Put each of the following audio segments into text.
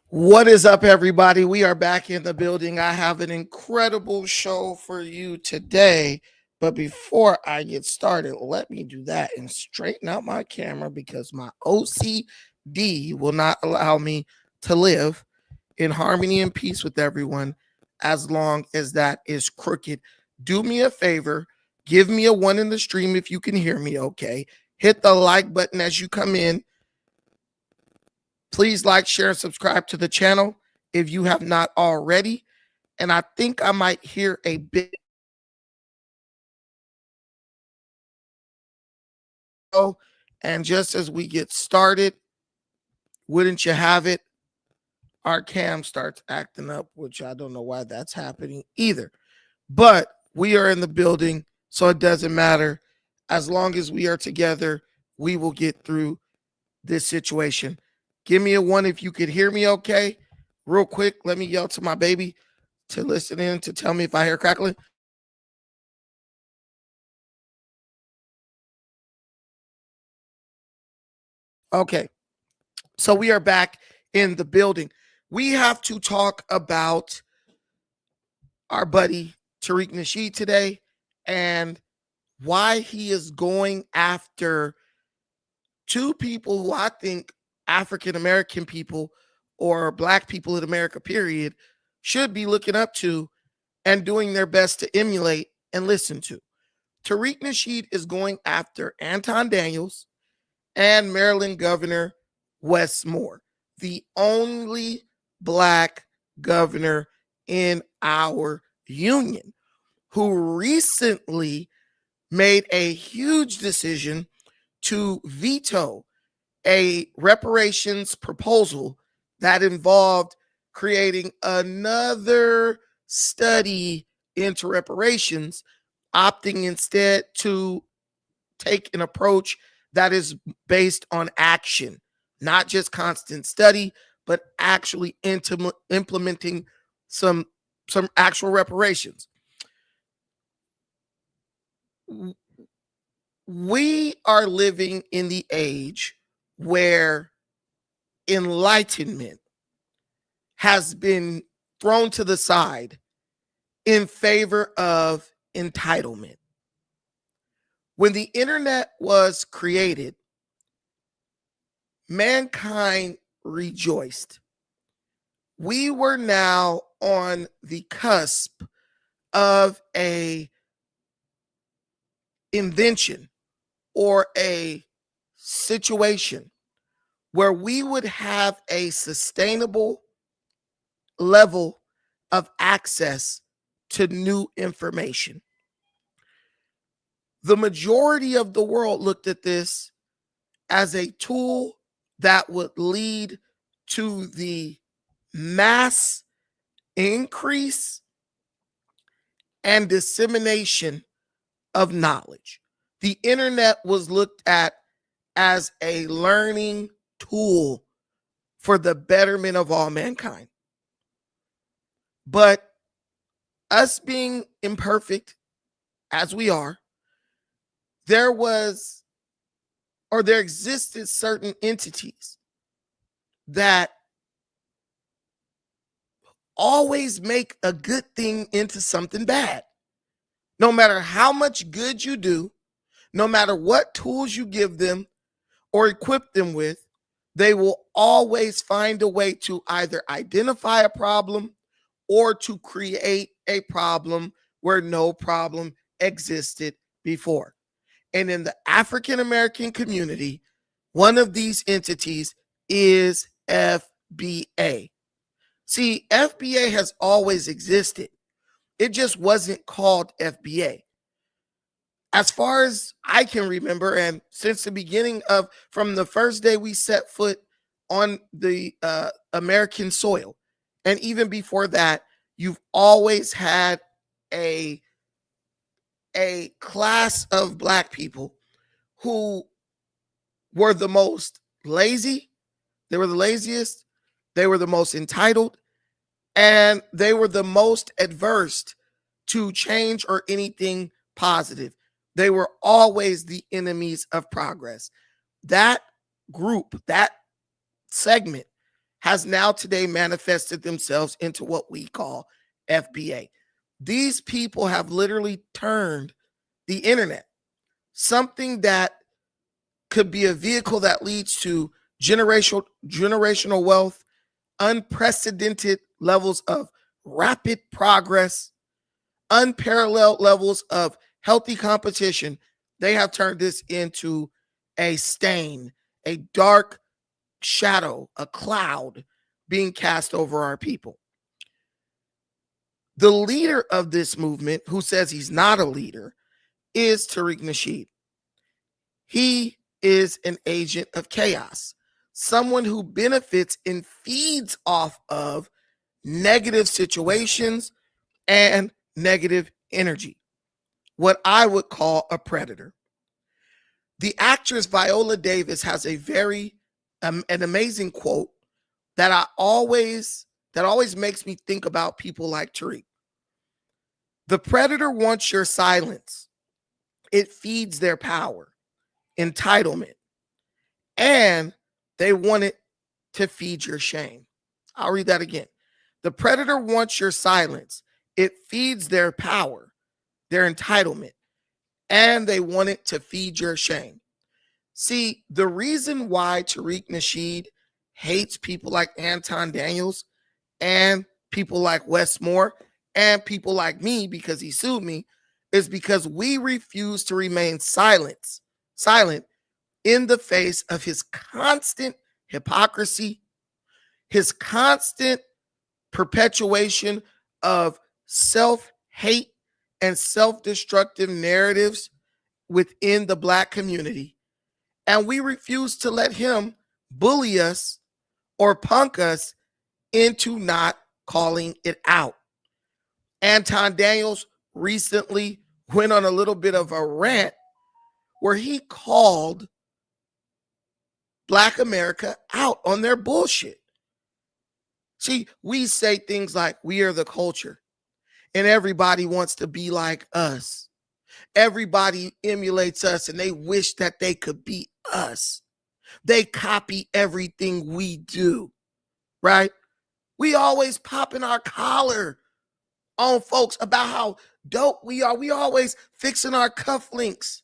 What is up, everybody? We are back in the building. I have an incredible show for you today. But before I get started, let me do that and straighten out my camera because my OCD will not allow me to live in harmony and peace with everyone as long as that is crooked. Do me a favor, give me a one in the stream if you can hear me okay. Hit the like button as you come in. Please like, share, and subscribe to the channel if you have not already. And I think I might hear a bit. And just as we get started, wouldn't you have it, our cam starts acting up, which I don't know why that's happening either. But we are in the building, so it doesn't matter. As long as we are together, we will get through this situation. Give me a one if you could hear me okay. Real quick, let me yell to my baby to listen in to tell me if I hear crackling. Okay, so we are back in the building. We have to talk about our buddy Tariq Nasheed today and why he is going after two people who I think African American people or black people in America, period, should be looking up to and doing their best to emulate and listen to. Tariq Nasheed is going after Anton Daniels and Maryland Governor Wes Moore, the only black governor in our union, who recently made a huge decision to veto a reparations proposal that involved creating another study into reparations, opting instead to take an approach that is based on action, not just constant study, but actually implementing some actual reparations. We are living in the age where enlightenment has been thrown to the side in favor of entitlement. When the internet was created, mankind rejoiced. We were now on the cusp of a invention or a situation where we would have a sustainable level of access to new information. The majority of the world looked at this as a tool that would lead to the mass increase and dissemination of knowledge. The internet was looked at as a learning tool for the betterment of all mankind. But us being imperfect as we are, there existed certain entities that always make a good thing into something bad. No matter how much good you do, no matter what tools you give them or equip them with, they will always find a way to either identify a problem or to create a problem where no problem existed before. And in the African American community, one of these entities is FBA. See, FBA has always existed. It just wasn't called FBA. As far as I can remember, and since the beginning of, from the first day we set foot on the American soil, and even before that, you've always had a class of black people who were the most lazy, they were the laziest, they were the most entitled, and they were the most adverse to change or anything positive. They were always the enemies of progress. That group, that segment has now today manifested themselves into what we call FBA. These people have literally turned the internet, something that could be a vehicle that leads to generational wealth, unprecedented levels of rapid progress, unparalleled levels of healthy competition. They have turned this into a stain, a dark shadow, a cloud being cast over our people. The leader of this movement, who says he's not a leader, is Tariq Nasheed. He is an agent of chaos, someone who benefits and feeds off of negative situations and negative energy, what I would call a predator. The actress Viola Davis has a very an amazing quote that always makes me think about people like Tariq. The predator wants your silence. It feeds their power, entitlement, and they want it to feed your shame. I'll read that again. The predator wants your silence. It feeds their power, their entitlement, and they want it to feed your shame. See, the reason why Tariq Nasheed hates people like Anton Daniels and people like Wes Moore and people like me, because he sued me, is because we refuse to remain silent in the face of his constant hypocrisy, his constant perpetuation of self-hate and self-destructive narratives within the Black community. And we refuse to let him bully us or punk us into not calling it out. Anton Daniels recently went on a little bit of a rant where he called Black America out on their bullshit. See, we say things like we are the culture and everybody wants to be like us. Everybody emulates us and they wish that they could be us. They copy everything we do, right? We always popping our collar on folks about how dope we are. We always fixing our cufflinks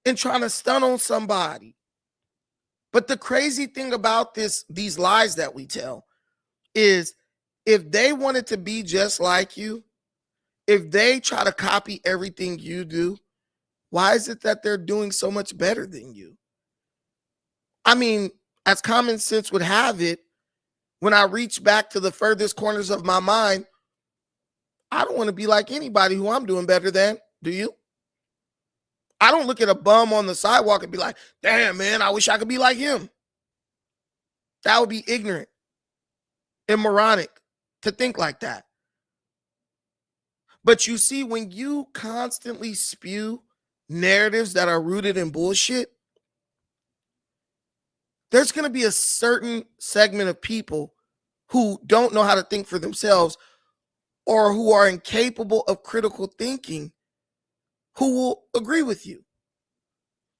and trying to stun on somebody. But the crazy thing about these lies that we tell is if they wanted to be just like you, if they try to copy everything you do, why is it that they're doing so much better than you? I mean, as common sense would have it, when I reach back to the furthest corners of my mind, I don't want to be like anybody who I'm doing better than. Do you? I don't look at a bum on the sidewalk and be like, damn, man, I wish I could be like him. That would be ignorant and moronic to think like that. But you see, when you constantly spew narratives that are rooted in bullshit, there's going to be a certain segment of people who don't know how to think for themselves or who are incapable of critical thinking who will agree with you.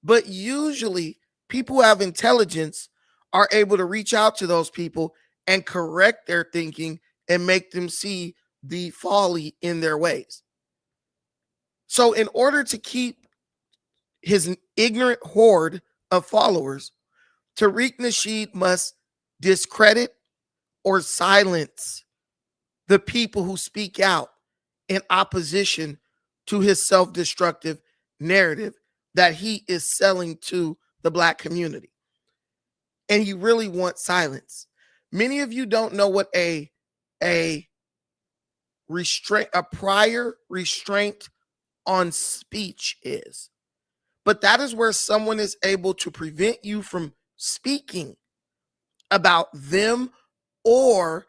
But usually people who have intelligence are able to reach out to those people and correct their thinking and make them see the folly in their ways. So in order to keep his ignorant horde of followers, Tariq Nasheed must discredit or silence the people who speak out in opposition to his self-destructive narrative that he is selling to the Black community. And he really wants silence. Many of you don't know what a prior restraint on speech is. But that is where someone is able to prevent you from speaking about them or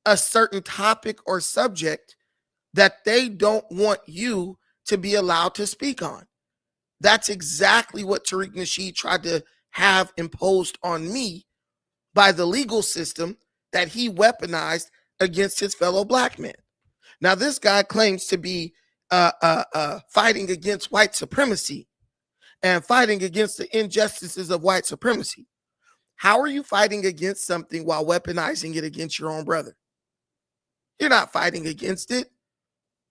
a certain topic or subject that they don't want you to be allowed to speak on. That's exactly what Tariq Nasheed tried to have imposed on me by the legal system that he weaponized against his fellow Black men. Now, this guy claims to be fighting against white supremacy and fighting against the injustices of white supremacy. How are you fighting against something while weaponizing it against your own brother? You're not fighting against it.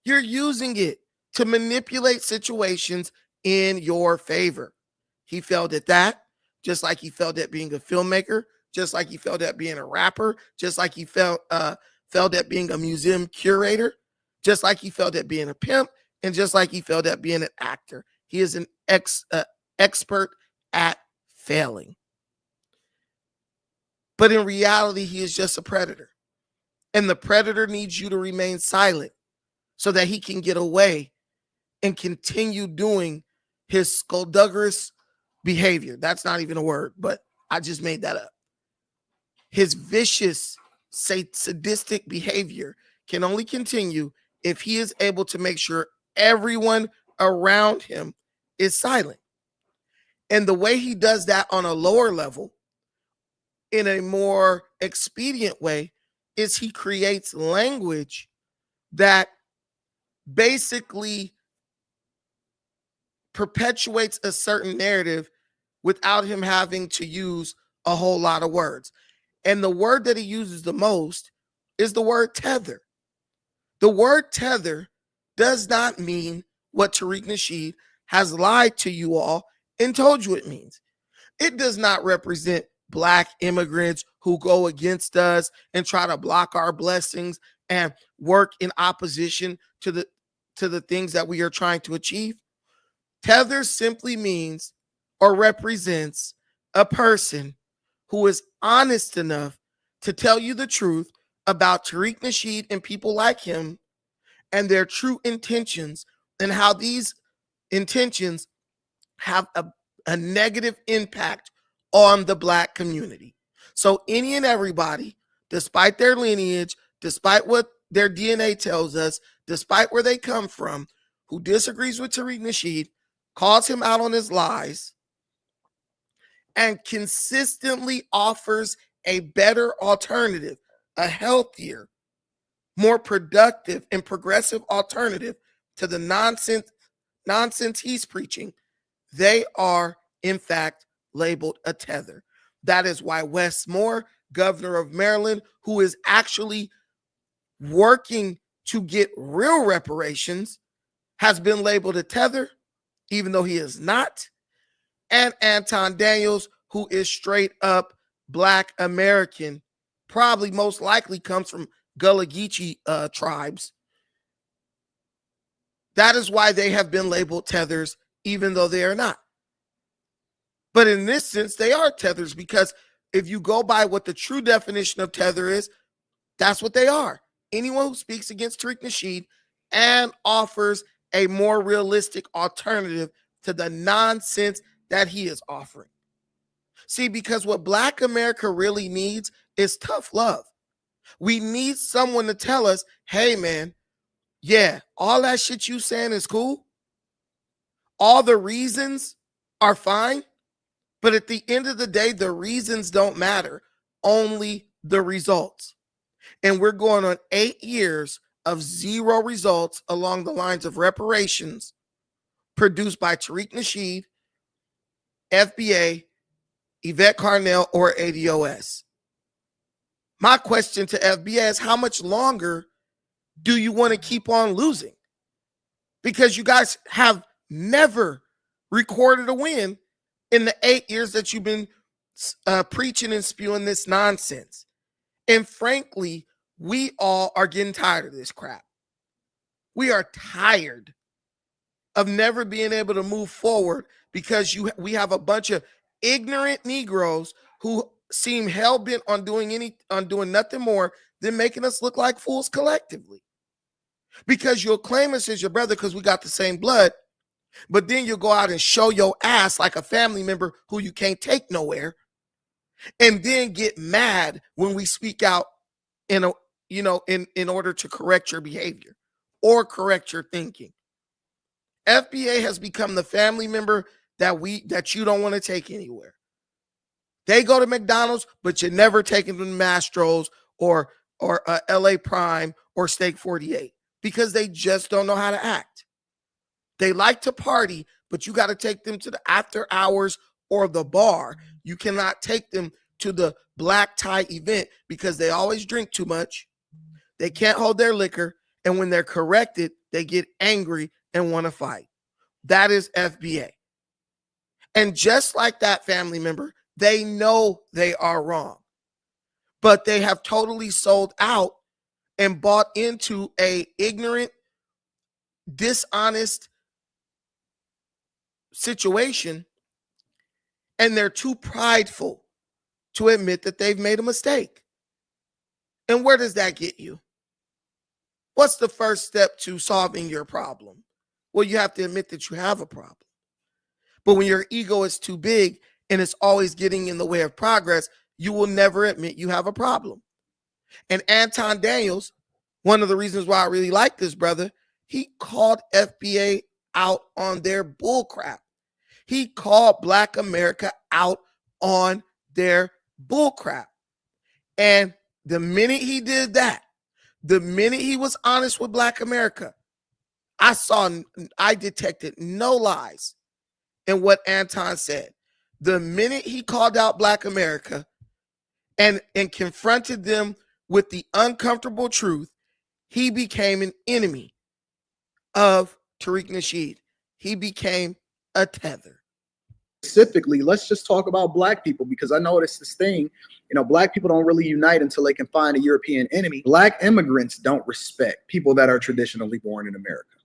You're using it to manipulate situations in your favor. He failed at that, just like he failed at being a filmmaker, just like he failed at being a rapper, just like he failed at being a museum curator, just like he failed at being a pimp, and just like he failed at being an actor. He is an expert at failing. But in reality, he is just a predator. And the predator needs you to remain silent so that he can get away and continue doing his skullduggerous behavior. That's not even a word, but I just made that up. His vicious, sadistic behavior can only continue if he is able to make sure everyone around him is silent. And the way he does that on a lower level, in a more expedient way, is he creates language that basically perpetuates a certain narrative without him having to use a whole lot of words. And the word that he uses the most is the word tether. The word tether does not mean what Tariq Nasheed has lied to you all and told you it means. It does not represent Black immigrants who go against us and try to block our blessings and work in opposition to the things that we are trying to achieve. Tether simply means or represents a person who is honest enough to tell you the truth about Tariq Nasheed and people like him and their true intentions and how these intentions have a negative impact on the Black community. So any and everybody, despite their lineage, despite what their DNA tells us, despite where they come from, who disagrees with Tariq Nasheed, calls him out on his lies, and consistently offers a better alternative, a healthier, more productive and progressive alternative to the nonsense he's preaching, they are, in fact, labeled a tether. That is why Wes Moore, governor of Maryland, who is actually working to get real reparations, has been labeled a tether, even though he is not. And Anton Daniels, who is straight up Black American, probably most likely comes from Gullah Geechee tribes. That is why they have been labeled tethers, even though they are not. But in this sense, they are tethers, because if you go by what the true definition of tether is, that's what they are. Anyone who speaks against Tariq Nasheed and offers a more realistic alternative to the nonsense that he is offering. See, because what Black America really needs is tough love. We need someone to tell us, hey, man, yeah, all that shit you saying is cool. All the reasons are fine. But at the end of the day, the reasons don't matter, only the results. And we're going on 8 years of zero results along the lines of reparations produced by Tariq Nasheed, FBA, Yvette Carnell, or ADOS. My question to FBA is, how much longer do you want to keep on losing? Because you guys have never recorded a win in the 8 years that you've been preaching and spewing this nonsense. And frankly, we all are getting tired of this crap. We are tired of never being able to move forward because we have a bunch of ignorant Negroes who seem hell-bent on doing nothing more than making us look like fools collectively. Because you'll claim us as your brother because we got the same blood, but then you'll go out and show your ass like a family member who you can't take nowhere, and then get mad when we speak out in order to correct your behavior or correct your thinking. FBA has become the family member that you don't want to take anywhere. They go to McDonald's, but you're never taking them to Mastro's or LA Prime or Steak 48 because they just don't know how to act. They like to party, but you got to take them to the after hours or the bar. You cannot take them to the black tie event because they always drink too much. They can't hold their liquor. And when they're corrected, they get angry and want to fight. That is FBA. And just like that family member, they know they are wrong, but they have totally sold out and bought into a ignorant, dishonest situation, and they're too prideful to admit that they've made a mistake. And where does that get you? What's the first step to solving your problem? Well, you have to admit that you have a problem. But when your ego is too big and it's always getting in the way of progress, you will never admit you have a problem. And Anton Daniels, one of the reasons why I really like this brother, he called FBA out on their bullcrap. He called Black America out on their bullcrap. And the minute he did that, the minute he was honest with Black America, I detected no lies in what Anton said. The minute he called out Black America and confronted them with the uncomfortable truth, he became an enemy of Tariq Nasheed. He became a tether. Specifically, let's just talk about Black people, because I noticed this thing, Black people don't really unite until they can find a European enemy. Black immigrants don't respect people that are traditionally born in America,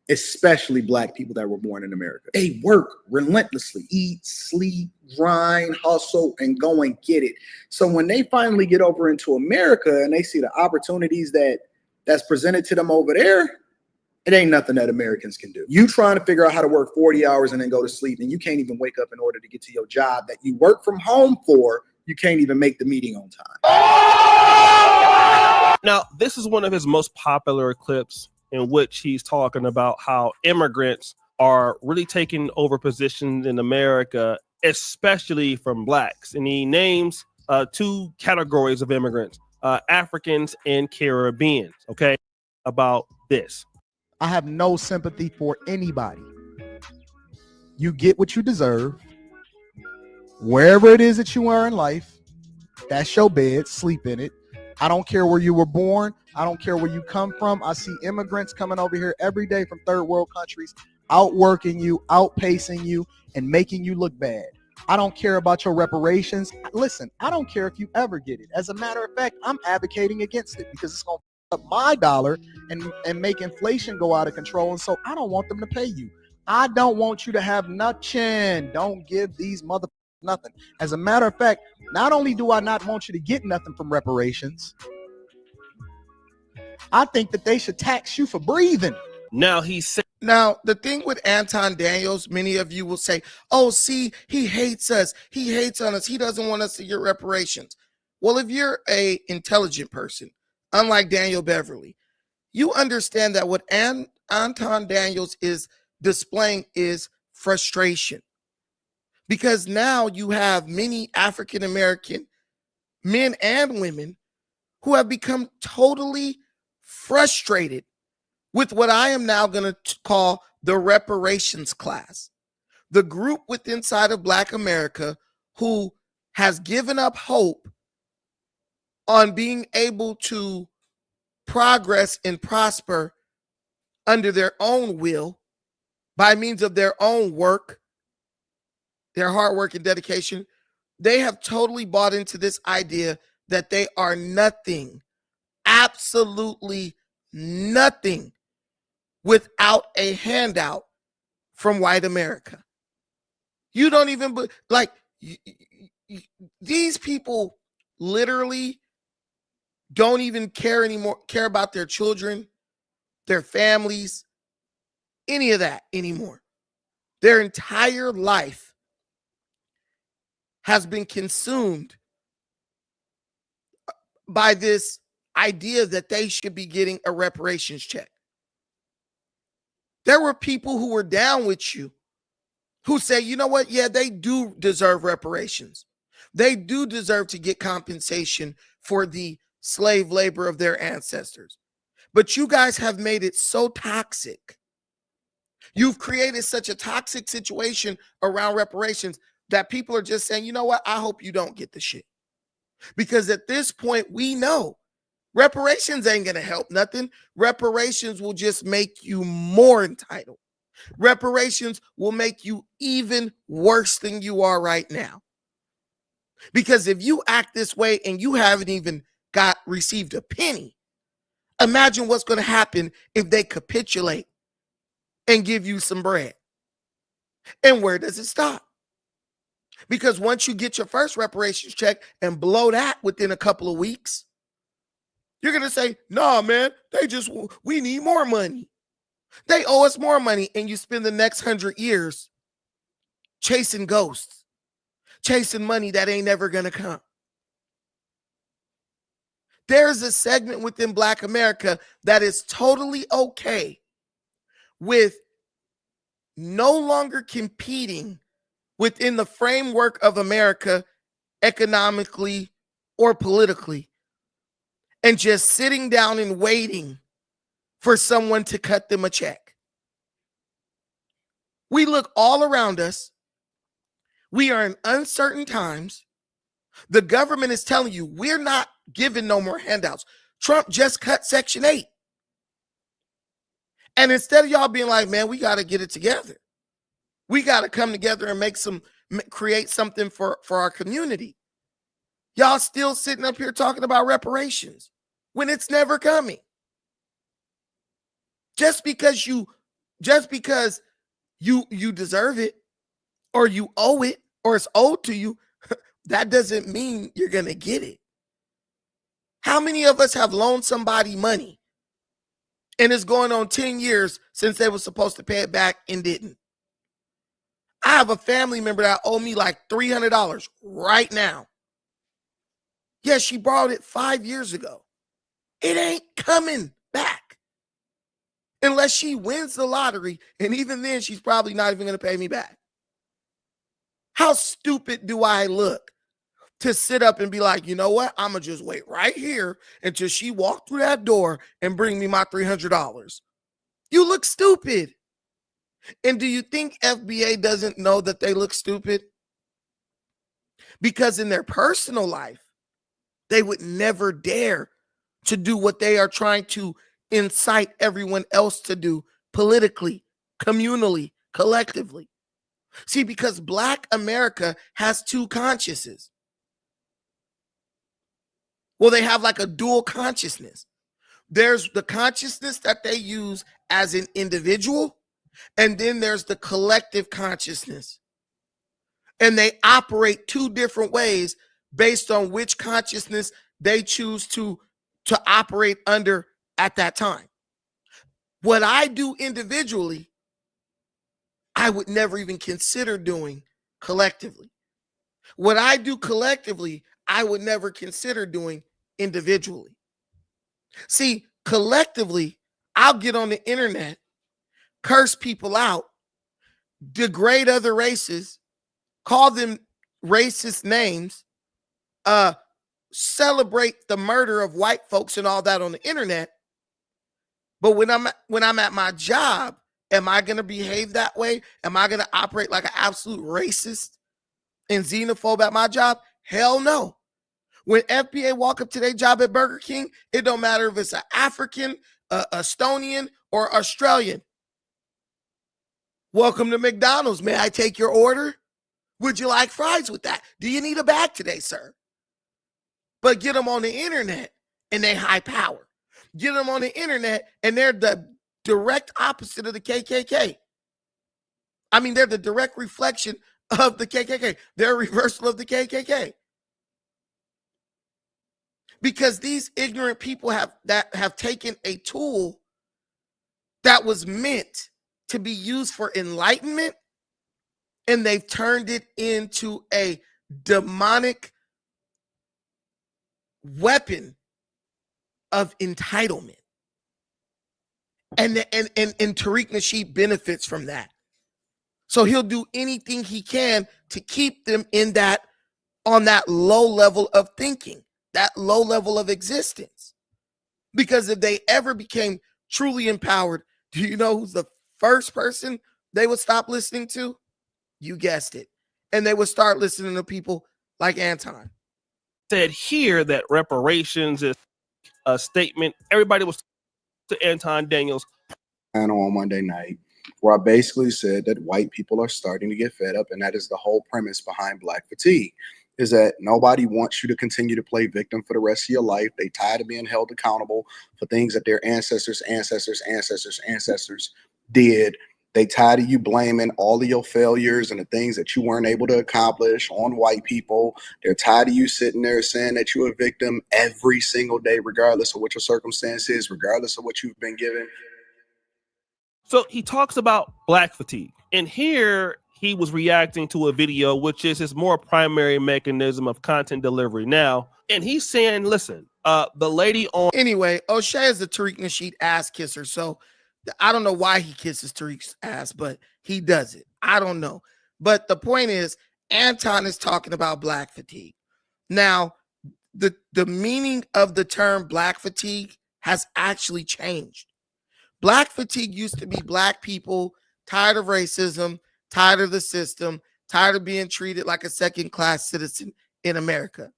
especially Black people that were born in America. They work relentlessly, eat, sleep, grind, hustle, and go and get it. So when they finally get over into America and they see the opportunities that's presented to them over there, it ain't nothing that Americans can do. You trying to figure out how to work 40 hours and then go to sleep, and you can't even wake up in order to get to your job that you work from home for. You can't even make the meeting on time. Now, this is one of his most popular clips in which he's talking about how immigrants are really taking over positions in America, especially from Blacks. And he names two categories of immigrants, Africans and Caribbeans. Okay, about this. I have no sympathy for anybody. You get what you deserve. Wherever it is that you are in life, that's your bed, sleep in it. I don't care where you were born. I don't care where you come from. I see immigrants coming over here every day from third world countries, outworking you, outpacing you, and making you look bad. I don't care about your reparations. Listen, I don't care if you ever get it. As a matter of fact, I'm advocating against it because it's going to up my dollar and make inflation go out of control. And so I don't want them to pay you. I don't want you to have nothing. Don't give these motherfuckers nothing. As a matter of fact, not only do I not want you to get nothing from reparations, I think that they should tax you for breathing. Now the thing with Anton Daniels, many of you will say, oh, see, he hates us. He hates on us. He doesn't want us to get reparations. Well, if you're a intelligent person, unlike Daniel Beverly, you understand that what Anton Daniels is displaying is frustration. Because now you have many African-American men and women who have become totally frustrated with what I am now going to call the reparations class. The group within inside of Black America who has given up hope on being able to progress and prosper under their own will by means of their own work, their hard work and dedication. They have totally bought into this idea that they are nothing, absolutely nothing, without a handout from white America. You don't even, these people literally don't even care about their children, their families, any of that anymore. Their entire life has been consumed by this idea that they should be getting a reparations check. There were people who were down with you who say, you know what? Yeah, they do deserve reparations. They do deserve to get compensation for the slave labor of their ancestors. But you guys have made it so toxic. You've created such a toxic situation around reparations that people are just saying, you know what? I hope you don't get the shit. Because at this point, we know reparations ain't going to help nothing. Reparations will just make you more entitled. Reparations will make you even worse than you are right now. Because if you act this way and you haven't even received a penny, imagine what's going to happen if they capitulate and give you some bread. And where does it stop? Because once you get your first reparations check and blow that within a couple of weeks, you're going to say, nah, man, we need more money. They owe us more money. And you spend the next 100 years chasing ghosts, chasing money that ain't never going to come. There's a segment within Black America that is totally okay with no longer competing within the framework of America economically or politically, and just sitting down and waiting for someone to cut them a check. We look all around us. We are in uncertain times. The government is telling you we're not giving no more handouts. Trump just cut Section 8. And instead of y'all being like, man, we got to get it together. We got to come together and create something for our community. Y'all still sitting up here talking about reparations when it's never coming. Just because you deserve it, or you owe it, or it's owed to you, that doesn't mean you're going to get it. How many of us have loaned somebody money and it's going on 10 years since they were supposed to pay it back and didn't? I have a family member that owe me like $300 right now. Yes, she borrowed it 5 years ago. It ain't coming back unless she wins the lottery. And even then, she's probably not even going to pay me back. How stupid do I look to sit up and be like, you know what? I'm going to just wait right here until she walked through that door and bring me my $300. You look stupid. And do you think FBA doesn't know that they look stupid? Because in their personal life, they would never dare to do what they are trying to incite everyone else to do politically, communally, collectively. See, because Black America has two consciences. Well, they have like a dual consciousness. There's the consciousness that they use as an individual, and then there's the collective consciousness. And they operate two different ways based on which consciousness they choose to operate under at that time. What I do individually, I would never even consider doing collectively. What I do collectively, I would never consider doing individually. See, collectively, I'll get on the internet, curse people out, degrade other races, call them racist names, celebrate the murder of white folks and all that on the internet. But when I'm at my job, am I going to behave that way? Am I going to operate like an absolute racist and xenophobe at my job? Hell no. When FBA walk up to their job at Burger King, it don't matter if it's an African, Estonian, or Australian. Welcome to McDonald's. May I take your order? Would you like fries with that? Do you need a bag today, sir? But get them on the internet and they high power. Get them on the internet and they're the direct opposite of the KKK. I mean, they're the direct reflection of the KKK. They're a reversal of the KKK. Because these ignorant people have taken a tool that was meant to be used for enlightenment, and they've turned it into a demonic weapon of entitlement. And Tariq Nasheed benefits from that. So he'll do anything he can to keep them on that low level of thinking, that low level of existence. Because if they ever became truly empowered, do you know who's the first person they would stop listening to? You guessed it. And they would start listening to people like Anton. said here that reparations is a statement. Everybody was to Anton Daniels on Monday night, where I basically said that white people are starting to get fed up, and that is the whole premise behind Black fatigue, is that nobody wants you to continue to play victim for the rest of your life. They tired of being held accountable for things that their ancestors did. They tired of you blaming all of your failures and the things that you weren't able to accomplish on white people. They're tired of you sitting there saying that you're a victim every single day, regardless of what your circumstance is, regardless of what you've been given. So he talks about Black fatigue. And here he was reacting to a video, which is his more primary mechanism of content delivery now. And he's saying, listen, the lady on... Anyway, O'Shea is the Tariq Nasheed ass kisser. So I don't know why he kisses Tariq's ass, but he does it. I don't know. But the point is, Anton is talking about Black fatigue. Now, the meaning of the term Black fatigue has actually changed. Black fatigue used to be Black people tired of racism, tired of the system, tired of being treated like a second-class citizen in America.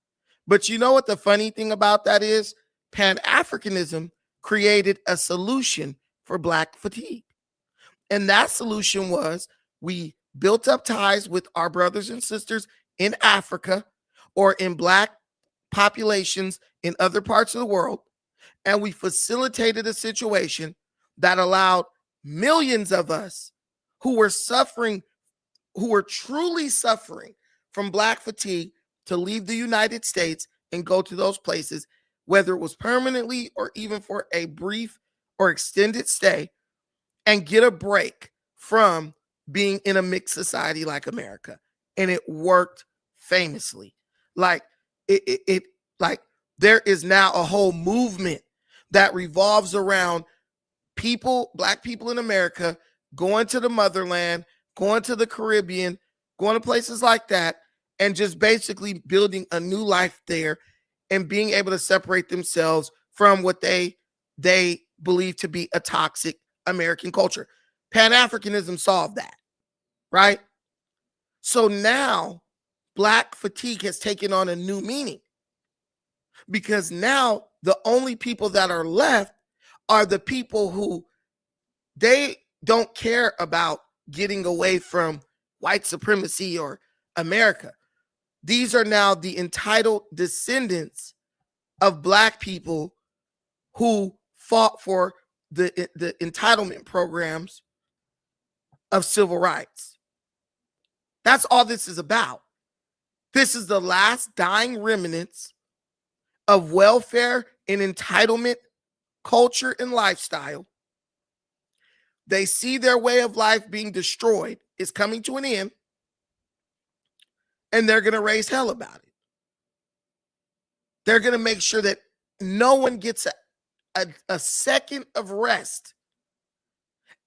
But you know what the funny thing about that is? Pan-Africanism created a solution for Black fatigue. And that solution was we built up ties with our brothers and sisters in Africa or in Black populations in other parts of the world, and we facilitated a situation that allowed millions of us who were suffering, who were truly suffering from Black fatigue, to leave the United States and go to those places, whether it was permanently or even for a brief or extended stay, and get a break from being in a mixed society like America. And it worked famously. Like like there is now a whole movement that revolves around people, Black people in America, going to the motherland, going to the Caribbean, going to places like that, and just basically building a new life there and being able to separate themselves from what they believe to be a toxic American culture. Pan-Africanism solved that, right? So now Black fatigue has taken on a new meaning, because now the only people that are left are the people who they don't care about getting away from white supremacy or America. These are now the entitled descendants of Black people who fought for the entitlement programs of civil rights. That's all this is about. This is the last dying remnants of welfare and entitlement culture and lifestyle. They see their way of life being destroyed. It's coming to an end. And they're going to raise hell about it. They're going to make sure that no one gets a second of rest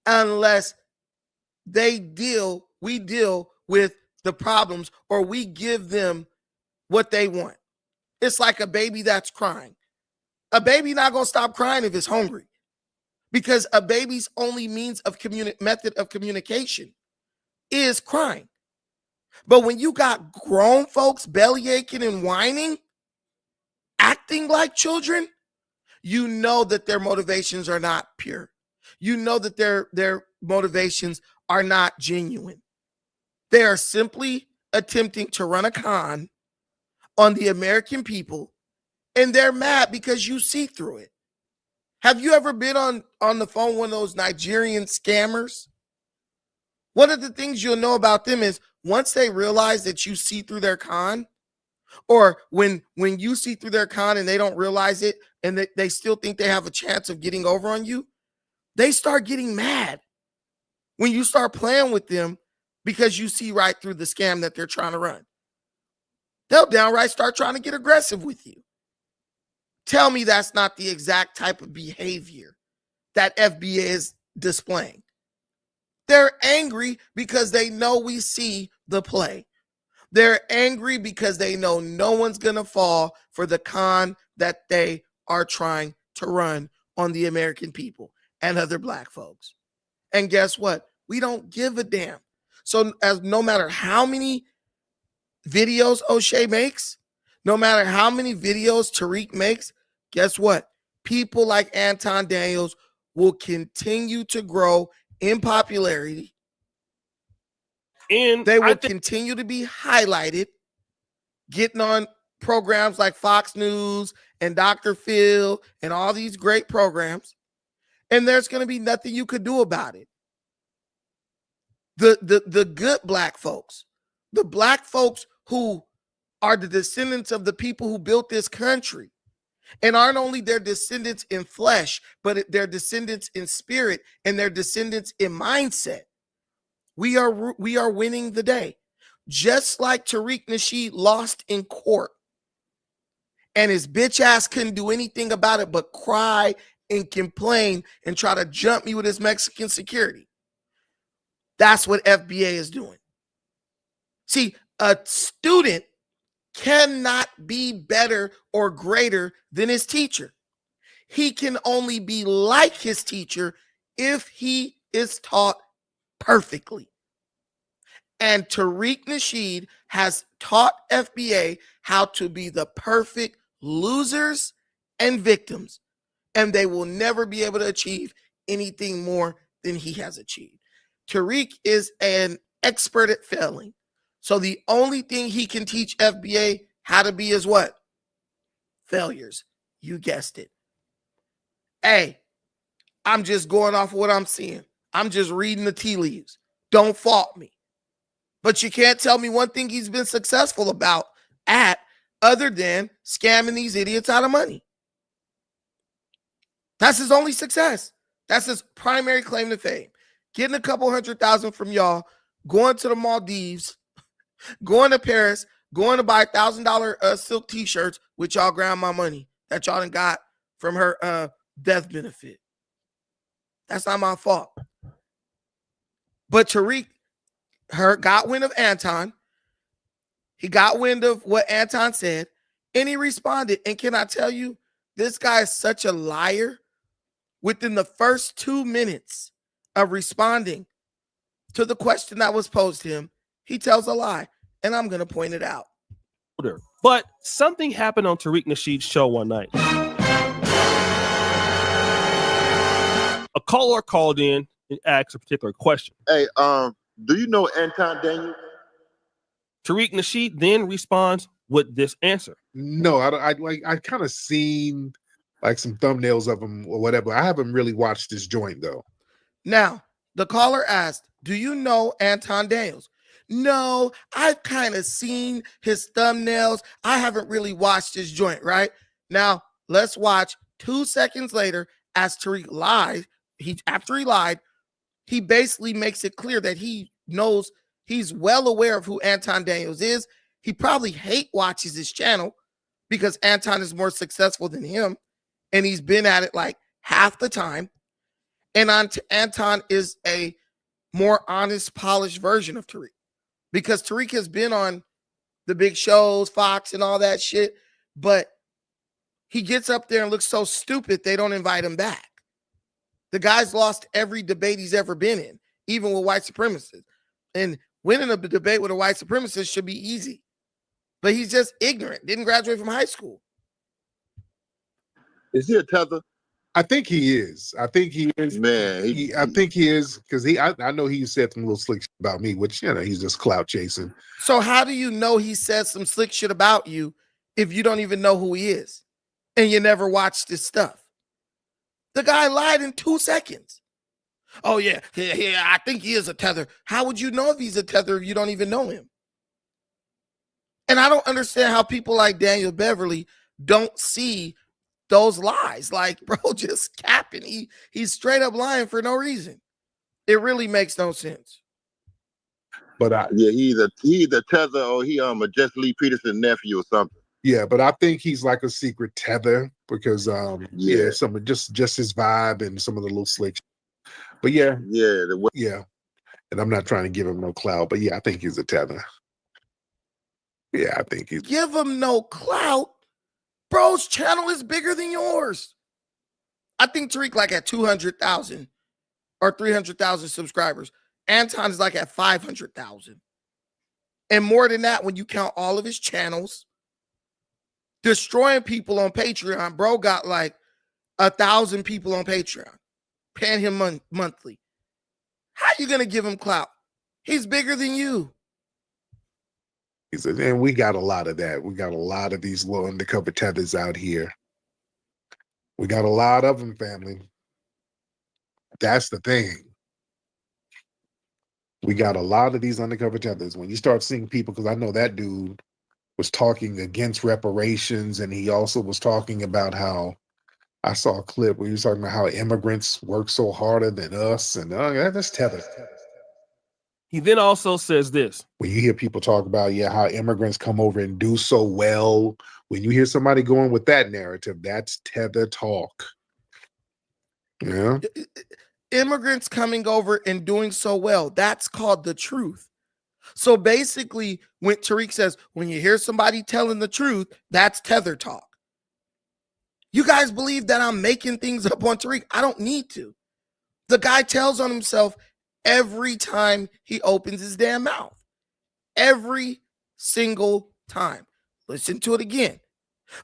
unless we deal with the problems, or we give them what they want. It's like a baby that's crying. A baby not going to stop crying if it's hungry, because a baby's only method of communication is crying. But when you got grown folks belly aching and whining, acting like children, you know that their motivations are not pure. You know that their motivations are not genuine. They are simply attempting to run a con on the American people, and they're mad because you see through it. Have you ever been on the phone with one of those Nigerian scammers? One of the things you'll know about them is once they realize that you see through their con, or when you see through their con and they don't realize it, and they still think they have a chance of getting over on you, they start getting mad when you start playing with them because you see right through the scam that they're trying to run. They'll downright start trying to get aggressive with you. Tell me that's not the exact type of behavior that FBA is displaying. They're angry because they know we see the play. They're angry because they know no one's going to fall for the con that they are trying to run on the American people and other Black folks. And guess what? We don't give a damn. So no matter how many videos O'Shea makes, No matter how many videos Tariq makes, guess what? People like Anton Daniels will continue to grow in popularity. And They will I think continue to be highlighted, getting on programs like Fox News and Dr. Phil and all these great programs. And there's going to be nothing you could do about it. The good black folks, the black folks who are the descendants of the people who built this country, and aren't only their descendants in flesh, but their descendants in spirit and their descendants in mindset. We are winning the day. Just like Tariq Nasheed lost in court and his bitch ass couldn't do anything about it but cry and complain and try to jump me with his Mexican security. That's what FBA is doing. See, a student cannot be better or greater than his teacher. He can only be like his teacher if he is taught perfectly. And Tariq Nasheed has taught FBA how to be the perfect losers and victims. And they will never be able to achieve anything more than he has achieved. Tariq is an expert at failing. So the only thing he can teach FBA how to be is what? Failures. You guessed it. Hey, I'm just going off of what I'm seeing. I'm just reading the tea leaves. Don't fault me. But you can't tell me one thing he's been successful about at other than scamming these idiots out of money. That's his only success. That's his primary claim to fame. Getting a couple 100,000 from y'all, going to the Maldives, going to Paris, going to buy $1,000 silk t-shirts with y'all grandma money that y'all done got from her death benefit. That's not my fault. But Tariq got wind of Anton. He got wind of what Anton said, and he responded. And can I tell you, this guy is such a liar. Within the first 2 minutes of responding to the question that was posed to him, he tells a lie, and I'm going to point it out. But something happened on Tariq Nasheed's show one night. A caller called in and asked a particular question. Hey, do you know Anton Daniels? Tariq Nasheed then responds with this answer. No, I kind of seen like some thumbnails of him or whatever. I haven't really watched this joint though. Now, the caller asked, do you know Anton Daniels? No, I've kind of seen his thumbnails. I haven't really watched his joint, right? Now, let's watch 2 seconds later as Tariq lied. After he lied, he basically makes it clear that he knows, he's well aware of who Anton Daniels is. He probably hate watches his channel because Anton is more successful than him. And he's been at it like half the time. And Anton is a more honest, polished version of Tariq. Because Tariq has been on the big shows, Fox and all that shit. But he gets up there and looks so stupid, they don't invite him back. The guy's lost every debate he's ever been in, even with white supremacists. And winning a debate with a white supremacist should be easy. But he's just ignorant, didn't graduate from high school. Is he a tether? I think he is. I think he is. Man, I think he is because I know he said some little slick shit about me, which he's just clout chasing. So how do you know he said some slick shit about you if you don't even know who he is and you never watched his stuff? The guy lied in 2 seconds. Oh yeah, I think he is a tether. How would you know if he's a tether if you don't even know him? And I don't understand how people like Daniel Beverly don't see those lies. Like, bro, just capping. He's straight up lying for no reason. It really makes no sense. But he's a tether, or he a Jesse Lee Peterson nephew or something. Yeah, but I think he's like a secret tether because some of just his vibe and some of the little slick. But yeah. And I'm not trying to give him no clout, but yeah, I think he's a tether. Yeah, I think he's give him no clout. Bro's channel is bigger than yours. I think Tariq like at 200,000 or 300,000 subscribers. Anton is like at 500,000. And more than that when you count all of his channels destroying people on Patreon. Bro got like 1,000 people on Patreon paying him monthly. How you gonna give him clout? He's bigger than you. And we got a lot of that. We got a lot of these little undercover tethers out here. We got a lot of them, family. That's the thing. We got a lot of these undercover tethers. When you start seeing people, because I know that dude was talking against reparations, and he also was talking about how, I saw a clip where he was talking about how immigrants work so harder than us, and that's tether. He then also says this. When you hear people talk about, how immigrants come over and do so well, when you hear somebody going with that narrative, that's tether talk. Yeah. Immigrants coming over and doing so well, that's called the truth. So basically, when Tariq says, when you hear somebody telling the truth, that's tether talk. You guys believe that I'm making things up on Tariq? I don't need to. The guy tells on himself every time he opens his damn mouth. Every single time. Listen to it again.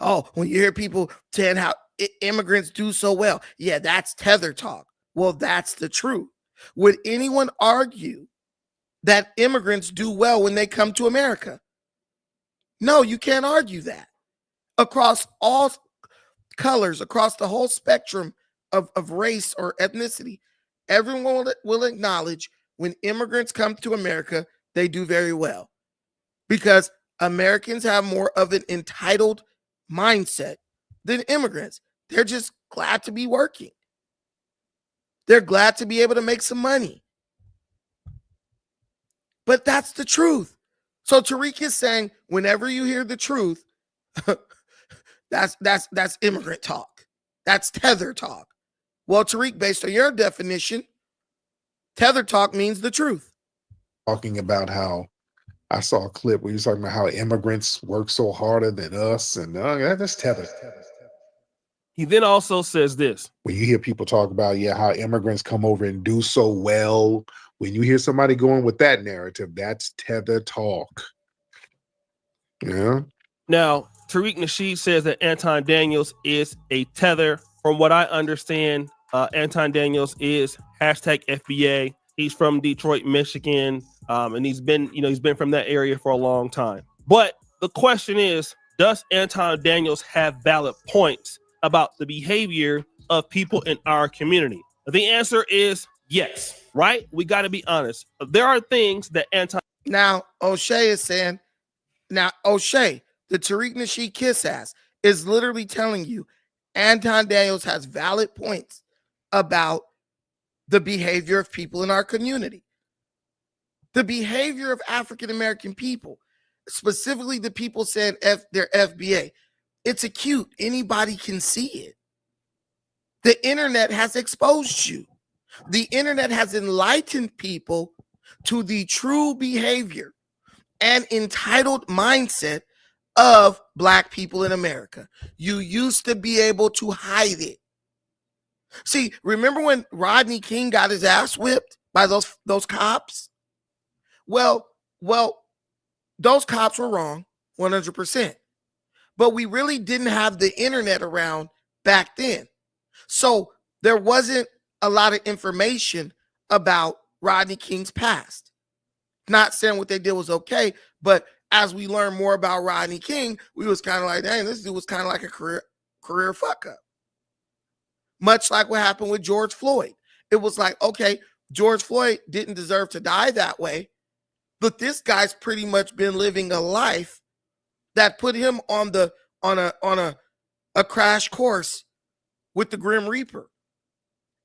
Oh, when you hear people saying how immigrants do so well, yeah, that's tether talk. Well, that's the truth. Would anyone argue that immigrants do well when they come to America? No, you can't argue that. Across all colors, across the whole spectrum of race or ethnicity, everyone will acknowledge when immigrants come to America, they do very well. Because Americans have more of an entitled mindset than immigrants. They're just glad to be working. They're glad to be able to make some money. But that's the truth. So Tariq is saying, whenever you hear the truth, that's immigrant talk. That's tether talk. Well, Tariq, based on your definition, tether talk means the truth. Talking about how, I saw a clip where he was talking about how immigrants work so harder than us, and that's tether. He then also says this. When you hear people talk about, how immigrants come over and do so well, when you hear somebody going with that narrative, that's tether talk. Yeah. Now, Tariq Nasheed says that Anton Daniels is a tether. From what I understand, Anton Daniels is hashtag FBA. He's from Detroit, Michigan, and he's been from that area for a long time. But the question is, does Anton Daniels have valid points about the behavior of people in our community? The answer is yes, right? We got to be honest. There are things that Anton... Now, O'Shea is saying, O'Shea, the Tariq Nasheed kiss ass, is literally telling you Anton Daniels has valid points about the behavior of people in our community. The behavior of African-American people, specifically the people saying they're FBA. It's acute. Anybody can see it. The internet has exposed you. The internet has enlightened people to the true behavior and entitled mindset of Black people in America. You used to be able to hide it. See, remember when Rodney King got his ass whipped by those cops? Well, those cops were wrong, 100%. But we really didn't have the internet around back then. So there wasn't a lot of information about Rodney King's past. Not saying what they did was okay, but as we learn more about Rodney King, we was kind of like, dang, this dude was kind of like a career fuck up. Much like what happened with George Floyd. It was like, okay, George Floyd didn't deserve to die that way, but this guy's pretty much been living a life that put him on a crash course with the Grim Reaper.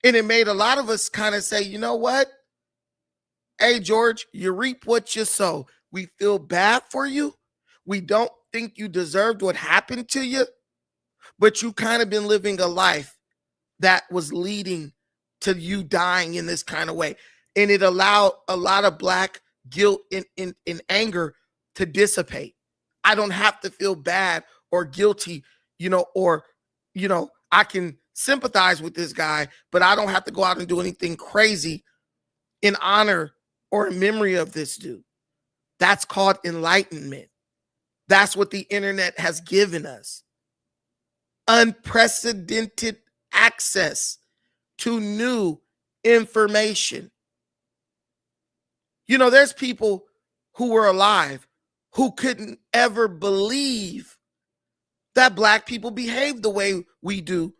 And it made a lot of us kind of say, you know what? Hey, George, you reap what you sow. We feel bad for you. We don't think you deserved what happened to you, but you kind of been living a life that was leading to you dying in this kind of way. And it allowed a lot of Black guilt and anger to dissipate. I don't have to feel bad or guilty, I can sympathize with this guy, but I don't have to go out and do anything crazy in honor or in memory of this dude. That's called enlightenment. That's what the internet has given us. Unprecedented access to new information. You know, there's people who were alive who couldn't ever believe that black people behave the way we do,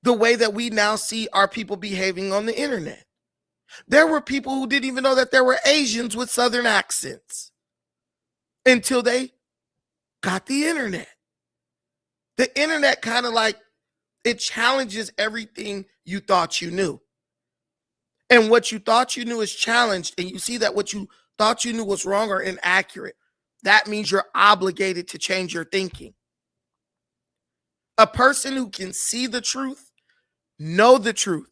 the way that we now see our people behaving on the internet. There were people who didn't even know that there were Asians with Southern accents until they got the internet. The internet kind of like, it challenges everything you thought you knew. And what you thought you knew is challenged, and you see that what you thought you knew was wrong or inaccurate. That means you're obligated to change your thinking. A person who can see the truth, know the truth,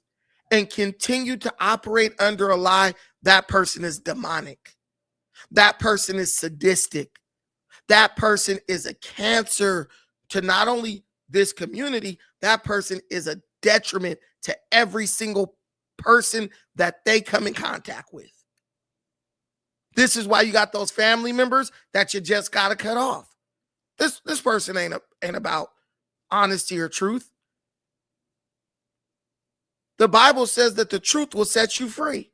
and continue to operate under a lie, that person is demonic. That person is sadistic. That person is a cancer to not only this community, that person is a detriment to every single person that they come in contact with. This is why you got those family members that you just got to cut off. This person ain't about honesty or truth. The Bible says that the truth will set you free.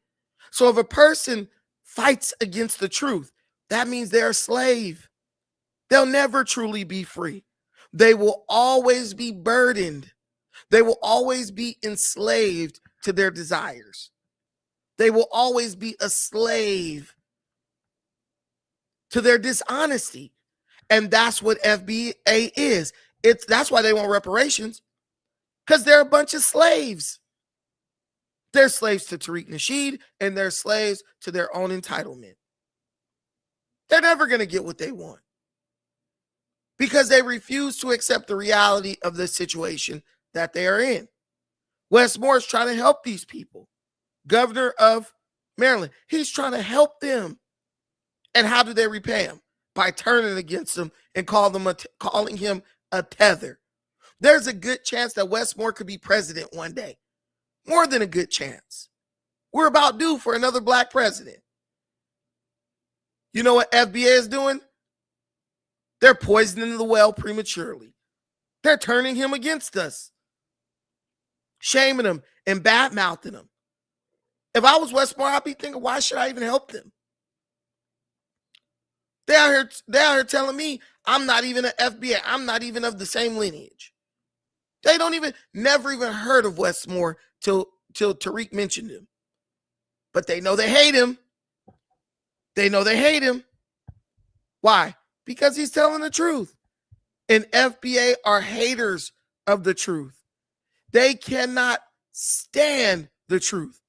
So if a person fights against the truth, that means they're a slave. They'll never truly be free. They will always be burdened. They will always be enslaved to their desires. They will always be a slave to their dishonesty. And that's what FBA is. That's why they want reparations, because they're a bunch of slaves. They're slaves to Tariq Nasheed, and they're slaves to their own entitlement. They're never going to get what they want because they refuse to accept the reality of the situation that they are in. Wes Moore is trying to help these people. Governor of Maryland, he's trying to help them. And how do they repay him? By turning against him and calling him a tether. There's a good chance that Wes Moore could be president one day. More than a good chance. We're about due for another black president. You know what FBA is doing? They're poisoning the well prematurely. They're turning him against us. Shaming him and bad-mouthing him. If I was Wes Moore, I'd be thinking, why should I even help them? They out here telling me I'm not even an FBA. I'm not even of the same lineage. They never even heard of Wes Moore till Tariq mentioned him. But they know they hate him. They know they hate him. Why? Because he's telling the truth. And FBA are haters of the truth. They cannot stand the truth.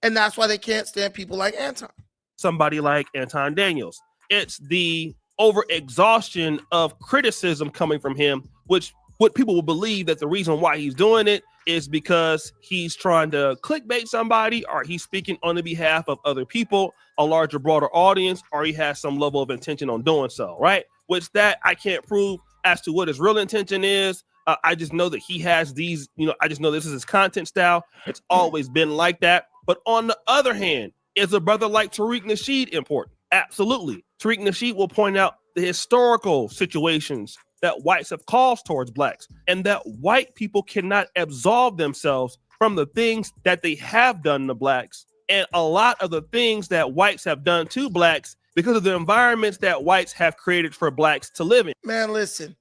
And that's why they can't stand people like Anton. Somebody like Anton Daniels. It's the overexhaustion of criticism coming from him, which what people will believe that the reason why he's doing it is because he's trying to clickbait somebody, or he's speaking on the behalf of other people, a larger, broader audience, or he has some level of intention on doing so, right? Which that I can't prove as to what his real intention is. I just know that he has these, I just know this is his content style. It's always been like that. But on the other hand, is a brother like Tariq Nasheed important? Absolutely. Tariq Nasheed will point out the historical situations that whites have caused towards blacks, and that white people cannot absolve themselves from the things that they have done to blacks, and a lot of the things that whites have done to blacks because of the environments that whites have created for blacks to live in. Man, listen,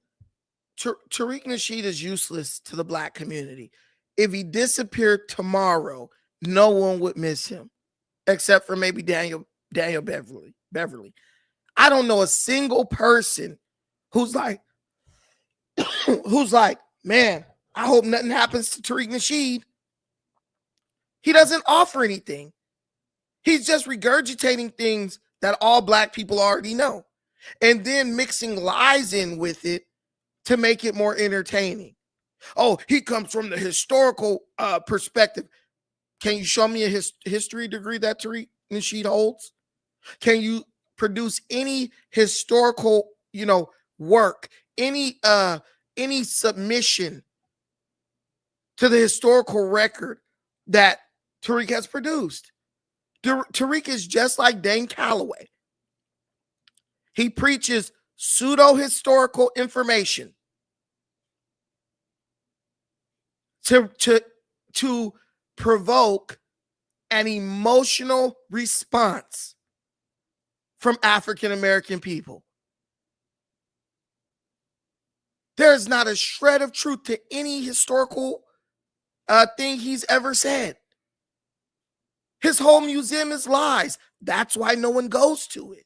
Tariq Nasheed is useless to the black community. If he disappeared tomorrow, no one would miss him, except for maybe Daniel Beverly. I don't know a single person who's like, man, I hope nothing happens to Tariq Nasheed. He doesn't offer anything. He's just regurgitating things that all black people already know, and then mixing lies in with it to make it more entertaining. Oh, he comes from the historical perspective. Can you show me a history degree that Tariq Nasheed holds? Can you produce any historical, work, any submission to the historical record that Tariq has produced? Tariq is just like Dane Calloway. He preaches pseudo-historical information to provoke an emotional response from African American people. There is not a shred of truth to any historical thing he's ever said. His whole museum is lies. That's why no one goes to it.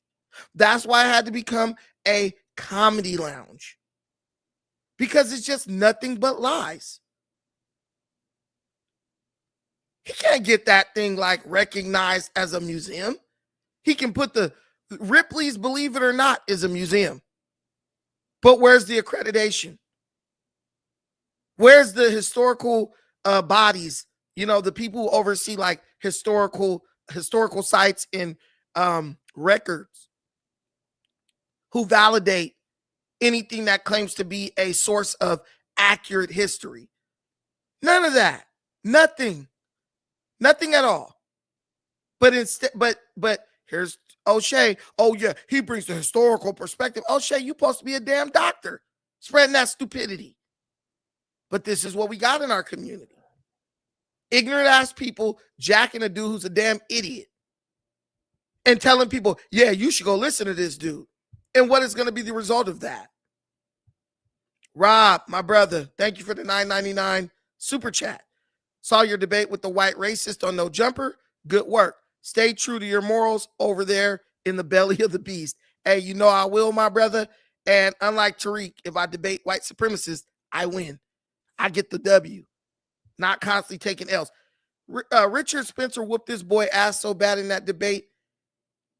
That's why it had to become a comedy lounge, because it's just nothing but lies. He can't get that thing like recognized as a museum. He can put the Ripley's, believe it or not, is a museum. But where's the accreditation? Where's the historical bodies? You know, the people who oversee like historical sites and records, who validate anything that claims to be a source of accurate history. None of that. Nothing at all. But instead, but here's O'Shea. Oh yeah, he brings the historical perspective. O'Shea, you supposed to be a damn doctor spreading that stupidity. But this is what we got in our community. Ignorant ass people jacking a dude who's a damn idiot and telling people, yeah, you should go listen to this dude. And what is going to be the result of that? Rob, my brother, thank you for the $9.99 super chat. Saw your debate with the white racist on No Jumper. Good work. Stay true to your morals over there in the belly of the beast. Hey, you know I will, my brother. And unlike Tariq, if I debate white supremacists, I win. I get the W. Not constantly taking L's. Richard Spencer whooped this boy ass so bad in that debate,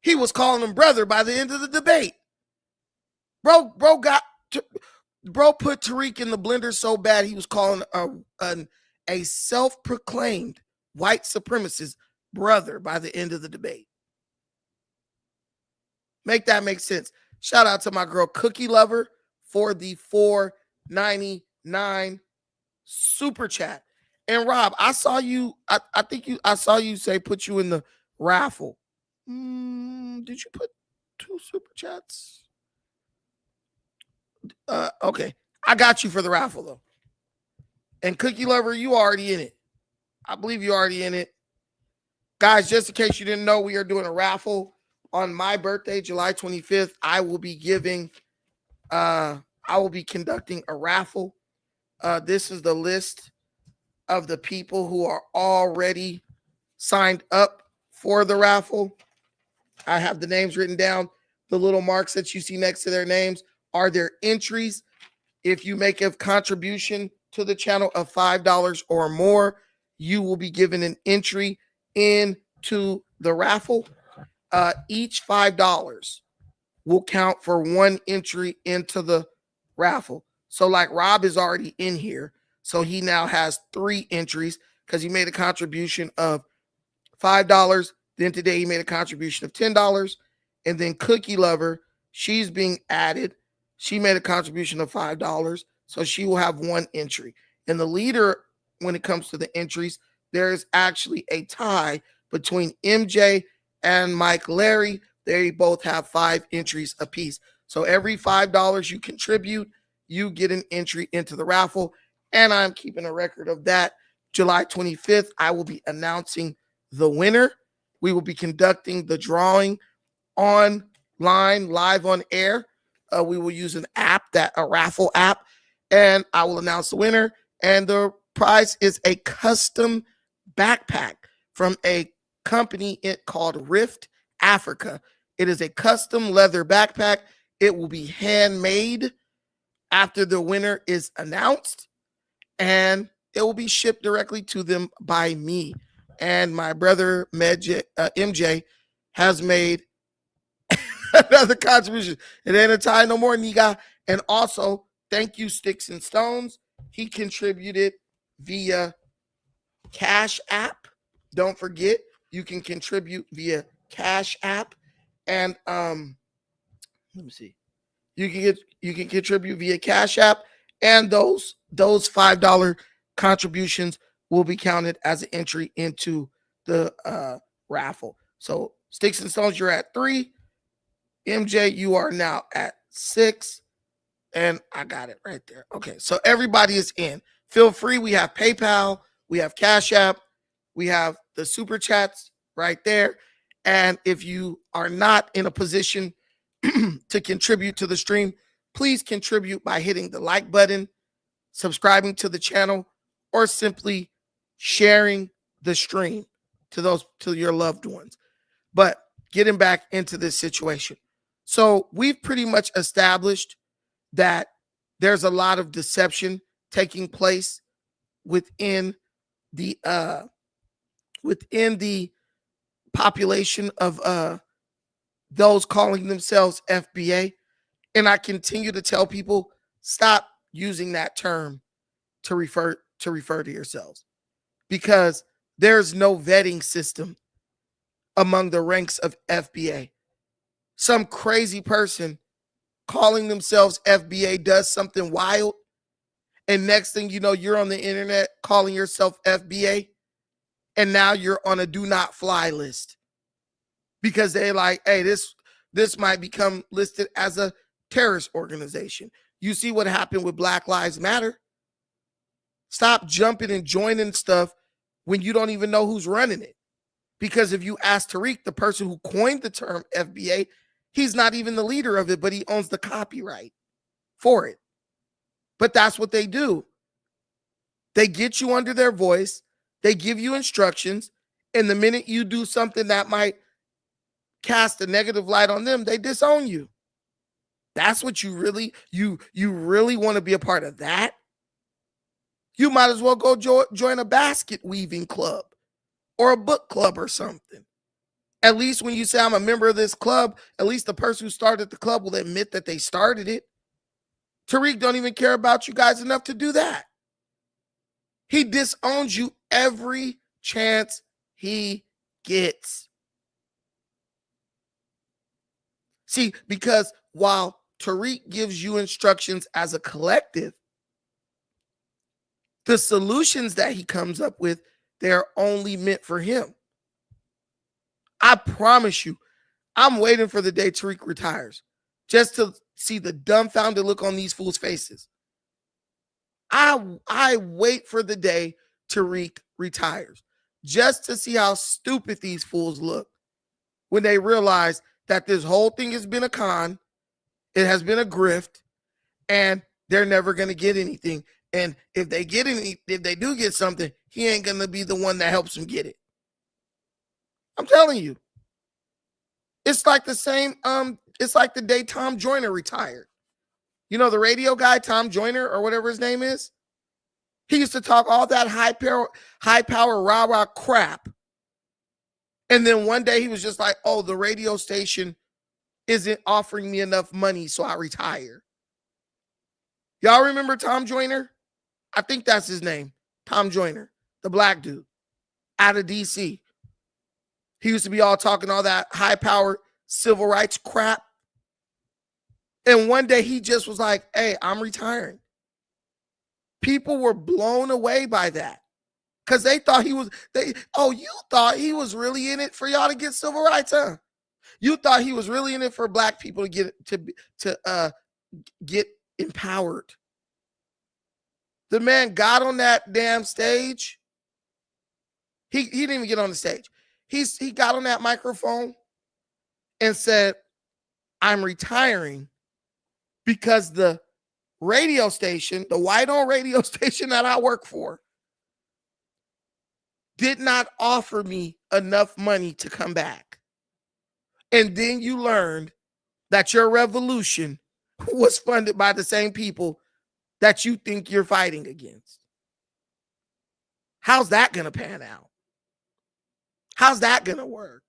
he was calling him brother by the end of the debate. Bro put Tariq in the blender so bad he was calling a self-proclaimed white supremacist brother by the end of the debate. Make that make sense. Shout out to my girl Cookie Lover for the $4.99 super chat. And Rob, I saw you. I saw you say put you in the raffle. Did you put 2 super chats? Okay, I got you for the raffle though. And Cookie Lover, you already in it. I believe you already in it. Guys, just in case you didn't know, we are doing a raffle on my birthday, July 25th. I will be conducting a raffle. This is the list of the people who are already signed up for the raffle. I have the names written down. The little marks that you see next to their names are their entries. If you make a contribution to the channel of $5 or more, you will be given an entry into the raffle. Each $5 will count for 1 entry into the raffle. So like Rob is already in here. So he now has 3 entries because he made a contribution of $5. Then today he made a contribution of $10. And then Cookie Lover, she's being added. She made a contribution of $5. So she will have 1 entry. And the leader, when it comes to the entries, there is actually a tie between MJ and Mike Larry. They both have 5 entries apiece. So every $5 you contribute, you get an entry into the raffle. And I'm keeping a record of that. July 25th, I will be announcing the winner. We will be conducting the drawing online, live on air. We will use an app, a raffle app, and I will announce the winner. And the prize is a custom backpack from a company called Rift Africa. It is a custom leather backpack. It will be handmade after the winner is announced, and it will be shipped directly to them by me. And my brother MJ has made another contribution. It ain't a tie no more, nigga. And also, thank you, Sticks and Stones. He contributed via Cash App. Don't forget, you can contribute via Cash App. And let me see. You can contribute via Cash App, and those $5 contributions will be counted as an entry into the raffle. So Sticks and Stones, you're at 3. MJ, you are now at 6. And I got it right there. Okay, so everybody is in. Feel free. We have PayPal. We have Cash App. We have the Super Chats right there. And if you are not in a position to contribute to the stream, please contribute by hitting the like button, subscribing to the channel, or simply sharing the stream to your loved ones. But getting back into this situation. So we've pretty much established that there's a lot of deception taking place within the population of those calling themselves FBA. And I continue to tell people, stop using that term to refer to yourselves, because there's no vetting system among the ranks of FBA. Some crazy person calling themselves FBA does something wild, and next thing you know, you're on the internet calling yourself FBA, and now you're on a do not fly list because they're like, hey, this might become listed as a terrorist organization. You see what happened with Black Lives Matter? Stop jumping and joining stuff when you don't even know who's running it. Because if you ask Tariq, the person who coined the term FBA, he's not even the leader of it, but he owns the copyright for it. But that's what they do. They get you under their voice. They give you instructions. And the minute you do something that might cast a negative light on them, they disown you. That's what you really want to be a part of that? You might as well go join a basket weaving club or a book club or something. At least when you say I'm a member of this club, at least the person who started the club will admit that they started it. Tariq don't even care about you guys enough to do that. He disowns you every chance he gets. See, because while Tariq gives you instructions as a collective, the solutions that he comes up with, they're only meant for him. I promise you, I'm waiting for the day Tariq retires just to see the dumbfounded look on these fools' faces. I wait for the day Tariq retires just to see how stupid these fools look when they realize that this whole thing has been a con, it has been a grift, and they're never going to get anything. And if they do get something, he ain't going to be the one that helps them get it. I'm telling you. It's like the same, it's like the day Tom Joyner retired. You know, the radio guy, Tom Joyner, or whatever his name is? He used to talk all that high power, rah-rah crap. And then one day he was just like, oh, the radio station isn't offering me enough money, so I retire. Y'all remember Tom Joyner? I think that's his name. Tom Joyner, the black dude out of DC. He used to be all talking all that high-powered civil rights crap. And one day he just was like, hey, I'm retiring. People were blown away by that because they thought you thought he was really in it for y'all to get civil rights, huh? You thought he was really in it for black people to get empowered. The man got on that damn stage. He didn't even get on the stage. He got on that microphone and said, I'm retiring because the radio station, the white-owned radio station that I work for, did not offer me enough money to come back. And then you learned that your revolution was funded by the same people that you think you're fighting against. How's that going to pan out? How's that going to work?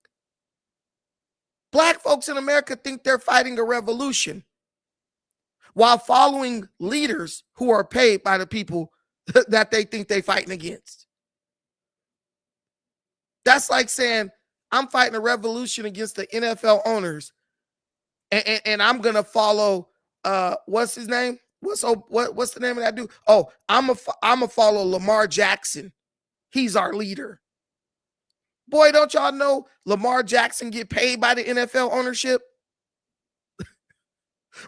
Black folks in America think they're fighting a revolution while following leaders who are paid by the people that they think they're fighting against. That's like saying, I'm fighting a revolution against the NFL owners, and I'm going to follow, what's his name? What's the name of that dude? Oh, I'm a follow Lamar Jackson. He's our leader. Boy, don't y'all know Lamar Jackson get paid by the NFL ownership?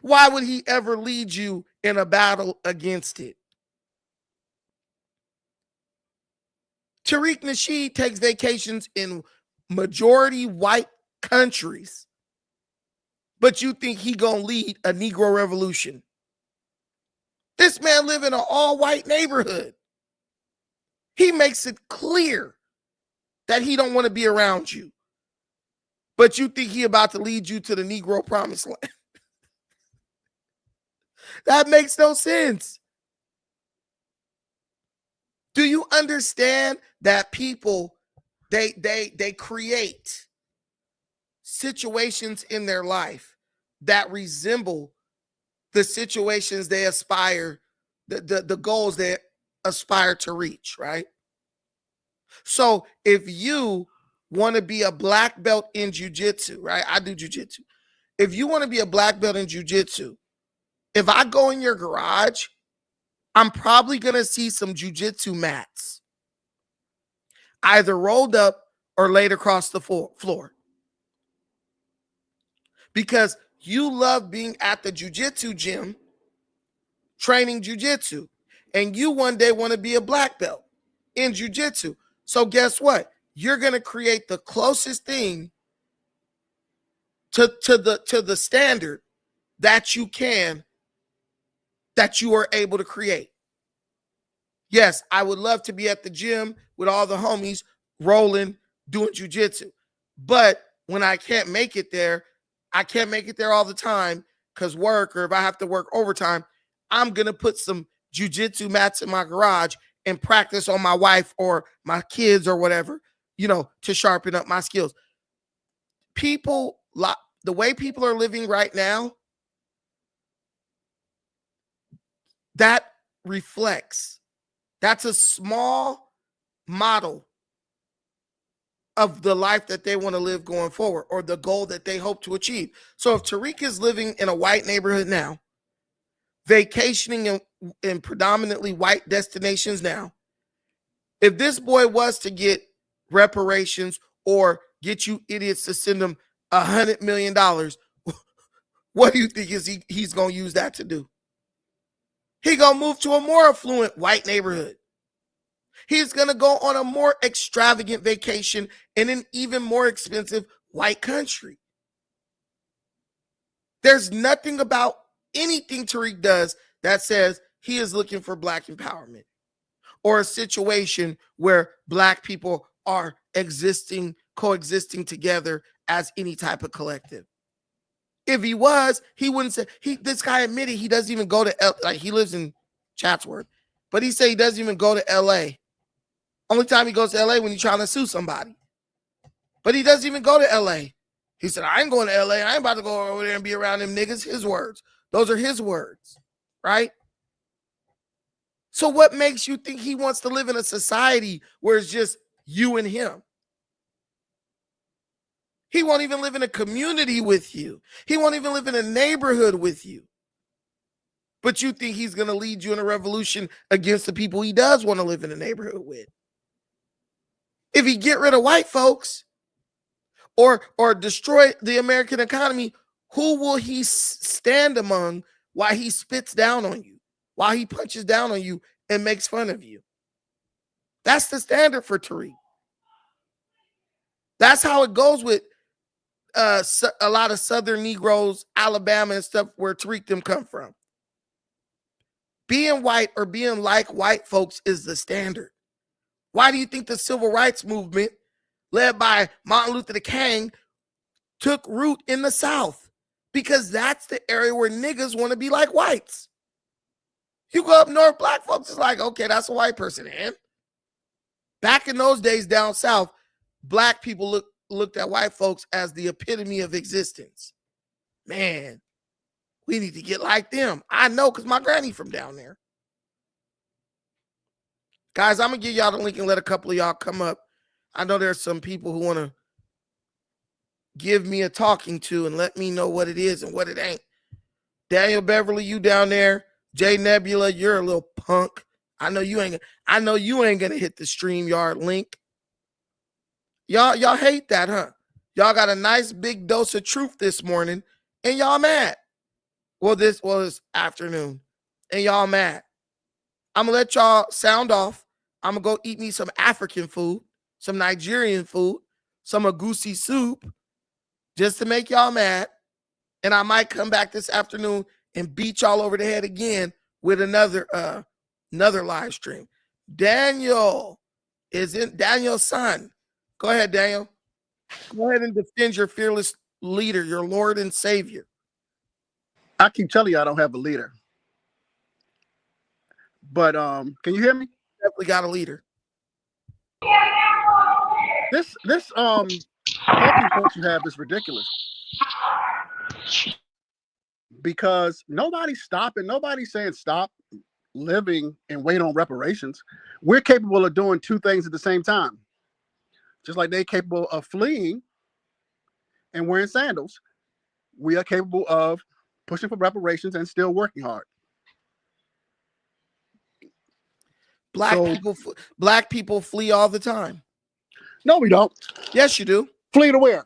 Why would he ever lead you in a battle against it? Tariq Nasheed takes vacations in majority white countries, but you think he gonna lead a Negro revolution? This man live in an all-white neighborhood. He makes it clear that he don't want to be around you, but you think he about to lead you to the Negro promised land. That makes no sense. Do you understand that people, they create situations in their life that resemble the situations they aspire, the goals they aspire to reach, right? So if you want to be a black belt in jiu-jitsu, right? I do jiu-jitsu. If you want to be a black belt in jiu-jitsu, if I go in your garage, I'm probably going to see some jiu-jitsu mats either rolled up or laid across the floor. Because you love being at the jiu-jitsu gym training jiu-jitsu, and you one day want to be a black belt in jiu-jitsu. So guess what? You're going to create the closest thing to the standard that you can, that you are able to create. Yes, I would love to be at the gym with all the homies rolling, doing jiu-jitsu. But when I can't make it there, I can't make it there all the time because work, or if I have to work overtime, I'm going to put some jiu-jitsu mats in my garage and practice on my wife or my kids or whatever, to sharpen up my skills. People, the way people are living right now, that reflects, that's a small model of the life that they want to live going forward, or the goal that they hope to achieve. So if Tariq is living in a white neighborhood now, vacationing in predominantly white destinations now, if this boy was to get reparations or get you idiots to send him $100 million, what do you think he's going to use that to do? He going to move to a more affluent white neighborhood. He's going to go on a more extravagant vacation in an even more expensive white country. There's nothing about anything Tariq does that says he is looking for black empowerment or a situation where black people are coexisting together as any type of collective. If he was, he wouldn't say, this guy admitted he doesn't even go to he lives in Chatsworth, but he said he doesn't even go to LA. Only time he goes to LA when he's trying to sue somebody. But he doesn't even go to LA. He said, I ain't going to LA. I ain't about to go over there and be around them niggas. His words. Those are his words, right? So what makes you think he wants to live in a society where it's just you and him? He won't even live in a community with you. He won't even live in a neighborhood with you. But you think he's going to lead you in a revolution against the people he does want to live in a neighborhood with. If he get rid of white folks or destroy the American economy, who will he stand among while he spits down on you, while he punches down on you and makes fun of you? That's the standard for Tariq. That's how it goes with a lot of Southern Negroes, Alabama and stuff, where Tariq them come from. Being white or being like white folks is the standard. Why do you think the civil rights movement, led by Martin Luther King, took root in the South? Because that's the area where niggas want to be like whites. You go up north, black folks is like, okay, that's a white person, man. Back in those days down south, black people looked at white folks as the epitome of existence. Man, we need to get like them. I know, because my granny from down there. Guys, I'm going to give y'all the link and let a couple of y'all come up. I know there's some people who want to give me a talking to and let me know what it is and what it ain't. Daniel Beverly, you down there. Jay Nebula, you're a little punk. I know you ain't going to hit the StreamYard link. Y'all hate that, huh? Y'all got a nice big dose of truth this morning and y'all mad. Well, this was afternoon, and y'all mad. I'm gonna let y'all sound off. I'm gonna go eat me some African food, some Nigerian food, some agusi soup, just to make y'all mad. And I might come back this afternoon and beat y'all over the head again with another live stream. Daniel's son. Go ahead, Daniel. Go ahead and defend your fearless leader, your Lord and Savior. I keep telling you I don't have a leader. But can you hear me? Definitely got a leader. This talking point you have is ridiculous. Because nobody's saying stop living and wait on reparations. We're capable of doing two things at the same time. Just like they're capable of fleeing and wearing sandals, we are capable of pushing for reparations and still working hard. Black people flee all the time. No, we don't. Yes, you do. Flee to where?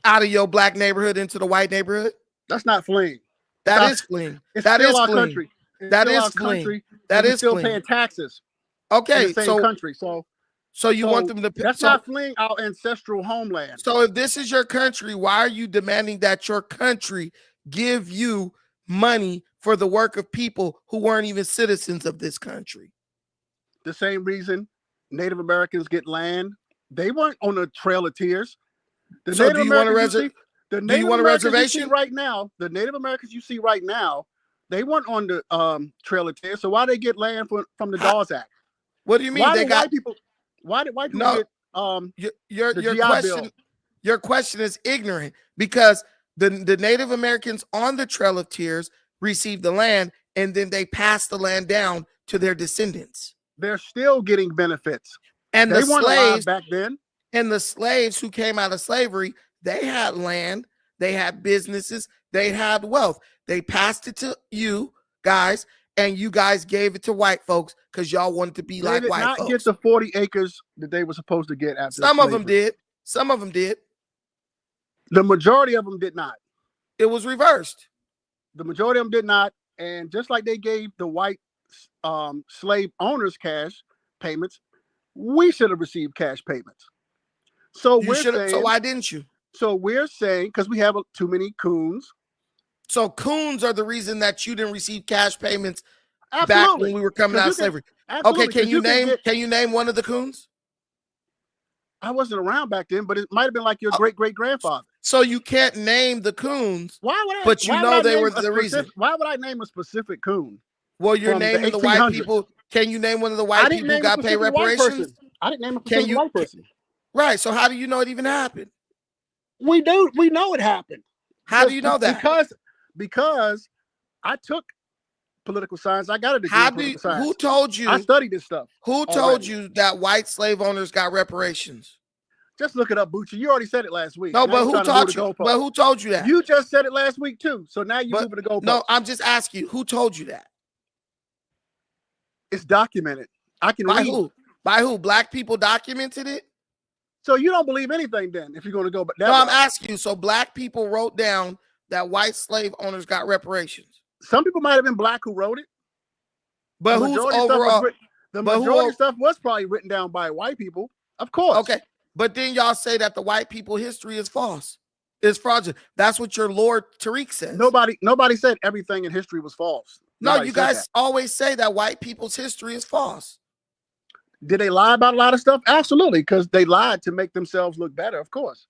Out of your black neighborhood into the white neighborhood. That's not fleeing. That is fleeing. That is our country. That is fleeing. That is still paying taxes. Okay, in the same country. So you want them to? That's not fleeing our ancestral homeland. So if this is your country, why are you demanding that your country give you money for the work of people who weren't even citizens of this country? The same reason Native Americans get land. They weren't on the Trail of Tears. So do you want a reservation? Do you want a reservation right now? The Native Americans you see right now, they weren't on the Trail of Tears. So why they get land from the Dawes Act? What do you mean why did white people get your question is ignorant, because the Native Americans on the Trail of Tears received the land and then they passed the land down to their descendants. They're still getting benefits. And they the weren't slaves alive back then. And the slaves who came out of slavery, they had land, they had businesses, they had wealth. They passed it to you guys, and you guys gave it to white folks because y'all wanted to be like white folks. They did not get the 40 acres that they were supposed to get after Some of them did. Some of them did. The majority of them did not. It was reversed. The majority of them did not. And just like they gave the white slave owners cash payments, we should have received cash payments. So so why didn't you? So we're saying because we have too many coons. So coons are the reason that you didn't receive cash payments Absolutely. back when we were coming out of slavery. Okay, can you name one of the coons? I wasn't around back then, but it might have been like your great-great-grandfather. So you can't name the coons. Why would I? But you know they were the reason. Why would I name a specific coon? Well, you're naming the white people. Can you name one of the white people who got paid reparations? I didn't name a specific white person. Right. So how do you know it even happened? We do. We know it happened. How do you know that? Because I took political science. I got a degree in political science. Who told you? I studied this stuff. Who told you that white slave owners got reparations? Just look it up, Bucci. You already said it last week. No, but who taught you? But who told you that? You just said it last week too. So now you're moving the goalpost. No, I'm just asking you. Who told you that? It's documented. I can read. Who? By who? Black people documented it? So you don't believe anything then, if you're going to go. But no, I'm asking you. So black people wrote down that white slave owners got reparations. Some people might have been black who wrote it. But who's overall? The majority of stuff was probably written down by white people, of course. Okay, but then y'all say that the white people history is false, is fraudulent. That's what your Lord Tariq says. Nobody said everything in history was false. No, you guys always say that white people's history is false. Did they lie about a lot of stuff? Absolutely, because they lied to make themselves look better, of course.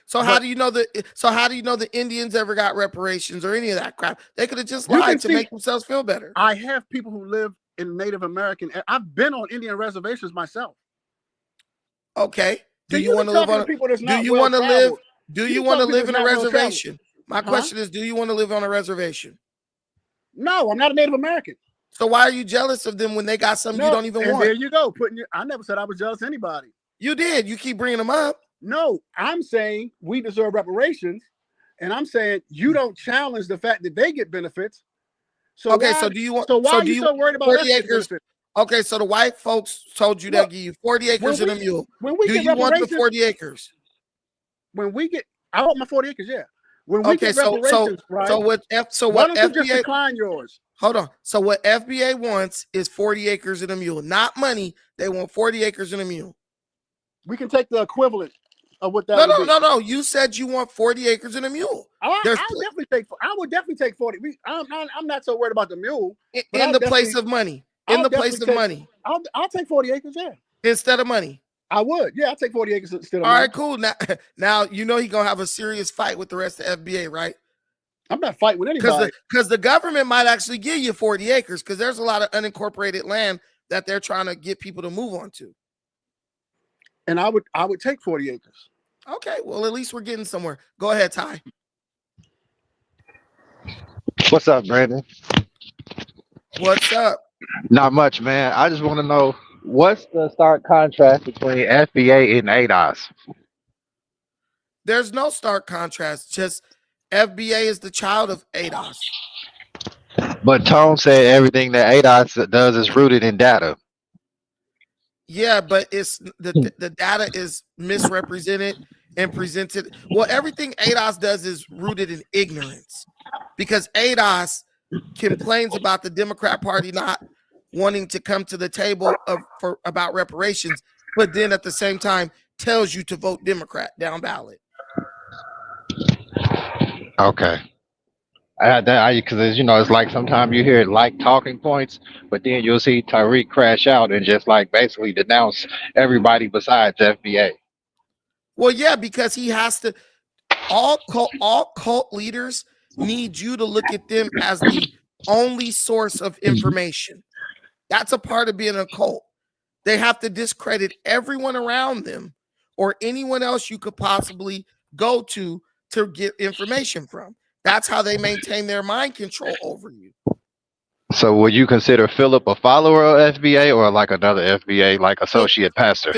So how do you know the Indians ever got reparations or any of that crap? They could have just lied to make themselves feel better. I have people who live in Native American. I've been on Indian reservations myself. Okay. Do you want to live on? Do you want to live? Do you want to live in a reservation? My question is, do you want to live on a reservation? No, I'm not a Native American. So why are you jealous of them when they got something you don't even want? There you go. I never said I was jealous of anybody. You did. You keep bringing them up. No, I'm saying we deserve reparations, and I'm saying you don't challenge the fact that they get benefits. So okay, so do you want? So why are you so worried about 40 acres? Okay, so the white folks told you they'll give you 40 acres and a mule. Do you want the 40 acres? I want my 40 acres, yeah. When we Okay, get reparations, right? so what Why don't you just FBA? decline yours? So Why what don't you just FBA? decline yours? Hold on. So what FBA wants is 40 acres and a mule, not money. They want 40 acres and a mule. We can take the equivalent of what that No, would no, be. no, no. You said you want 40 acres and a mule. I would definitely take 40. I'm not so worried about the mule. But in the place of money. In the place of money. I'll take 40 acres, yeah. Instead of money. I would. Yeah, I'll take 40 acres instead of All money. right, cool. Now you know he's gonna have a serious fight with the rest of FBA, right? I'm not fighting with anybody. Because the government might actually give you 40 acres because there's a lot of unincorporated land that they're trying to get people to move on to. And I would take 40 acres. Okay, well, at least we're getting somewhere. Go ahead, Ty. What's up, Brandon? What's up? Not much, man. I just want to know what's the stark contrast between FBA and ADOS? There's no stark contrast. Just FBA is the child of ADOS. But Tone said everything that ADOS does is rooted in data. Yeah, but it's the data is misrepresented and presented. Well, everything ADOS does is rooted in ignorance because ADOS complains about the Democrat Party not wanting to come to the table about reparations, but then at the same time tells you to vote Democrat down ballot. Okay. Because it's like sometimes you hear like talking points, but then you'll see Tariq crash out and just like basically denounce everybody besides FBA. Well, yeah, because he has to. All cult leaders need you to look at them as the only source of information. That's a part of being a cult. They have to discredit everyone around them or anyone else you could possibly go to get information from. That's how they maintain their mind control over you. So would you consider Philip a follower of FBA or like another FBA, like associate pastor?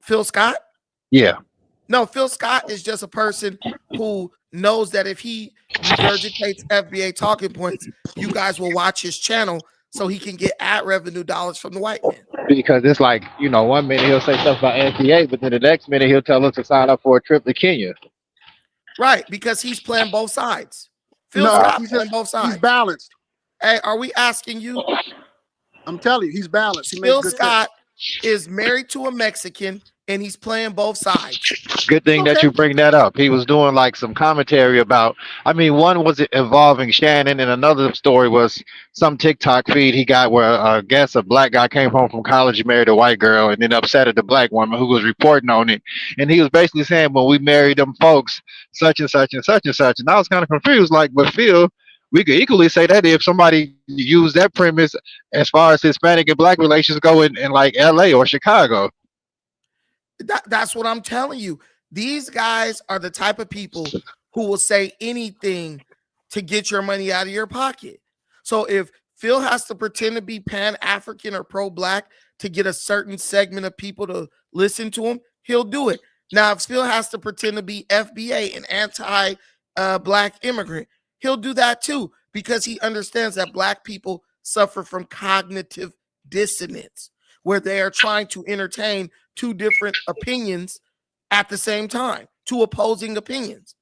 Phil Scott? Yeah. No, Phil Scott is just a person who knows that if he regurgitates FBA talking points, you guys will watch his channel so he can get ad revenue dollars from the white man. Because it's like, 1 minute he'll say stuff about FBA, but then the next minute he'll tell us to sign up for a trip to Kenya. Right, because he's playing both sides. Phil Scott's playing both sides. He's balanced. Hey, are we asking you? I'm telling you, he's balanced. Phil Scott is married to a Mexican, and he's playing both sides. Good thing that you bring that up. He was doing like some commentary about, one was involving Shannon, and another story was some TikTok feed he got where I guess a black guy came home from college, married a white girl, and then upset at the black woman who was reporting on it. And he was basically saying, when we married them folks, such and such and such and such. And I was kind of confused, like, but Phil, we could equally say that if somebody used that premise as far as Hispanic and black relations go in like LA or Chicago. That's what I'm telling you. These guys are the type of people who will say anything to get your money out of your pocket. So if Phil has to pretend to be Pan-African or pro-black to get a certain segment of people to listen to him, he'll do it. Now, if Phil has to pretend to be FBA, an anti-black immigrant, he'll do that too, because he understands that black people suffer from cognitive dissonance, where they are trying to entertain two different opinions at the same time, two opposing opinions.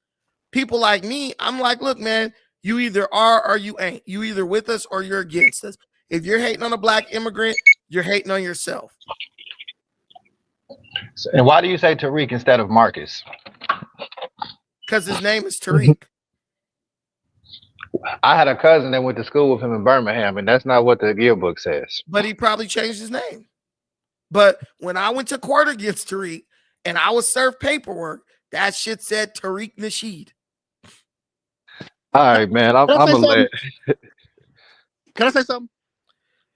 People like me, I'm like, look, man, you either are or you ain't. You either with us or you're against us. If you're hating on a black immigrant, you're hating on yourself. And why do you say Tariq instead of Marcus? Because his name is Tariq. I had a cousin that went to school with him in Birmingham, and that's not what the yearbook says. But he probably changed his name. But when I went to court against Tariq and I was served paperwork, that shit said Tariq Nasheed. All right, man. I'm gonna let. Can I say something?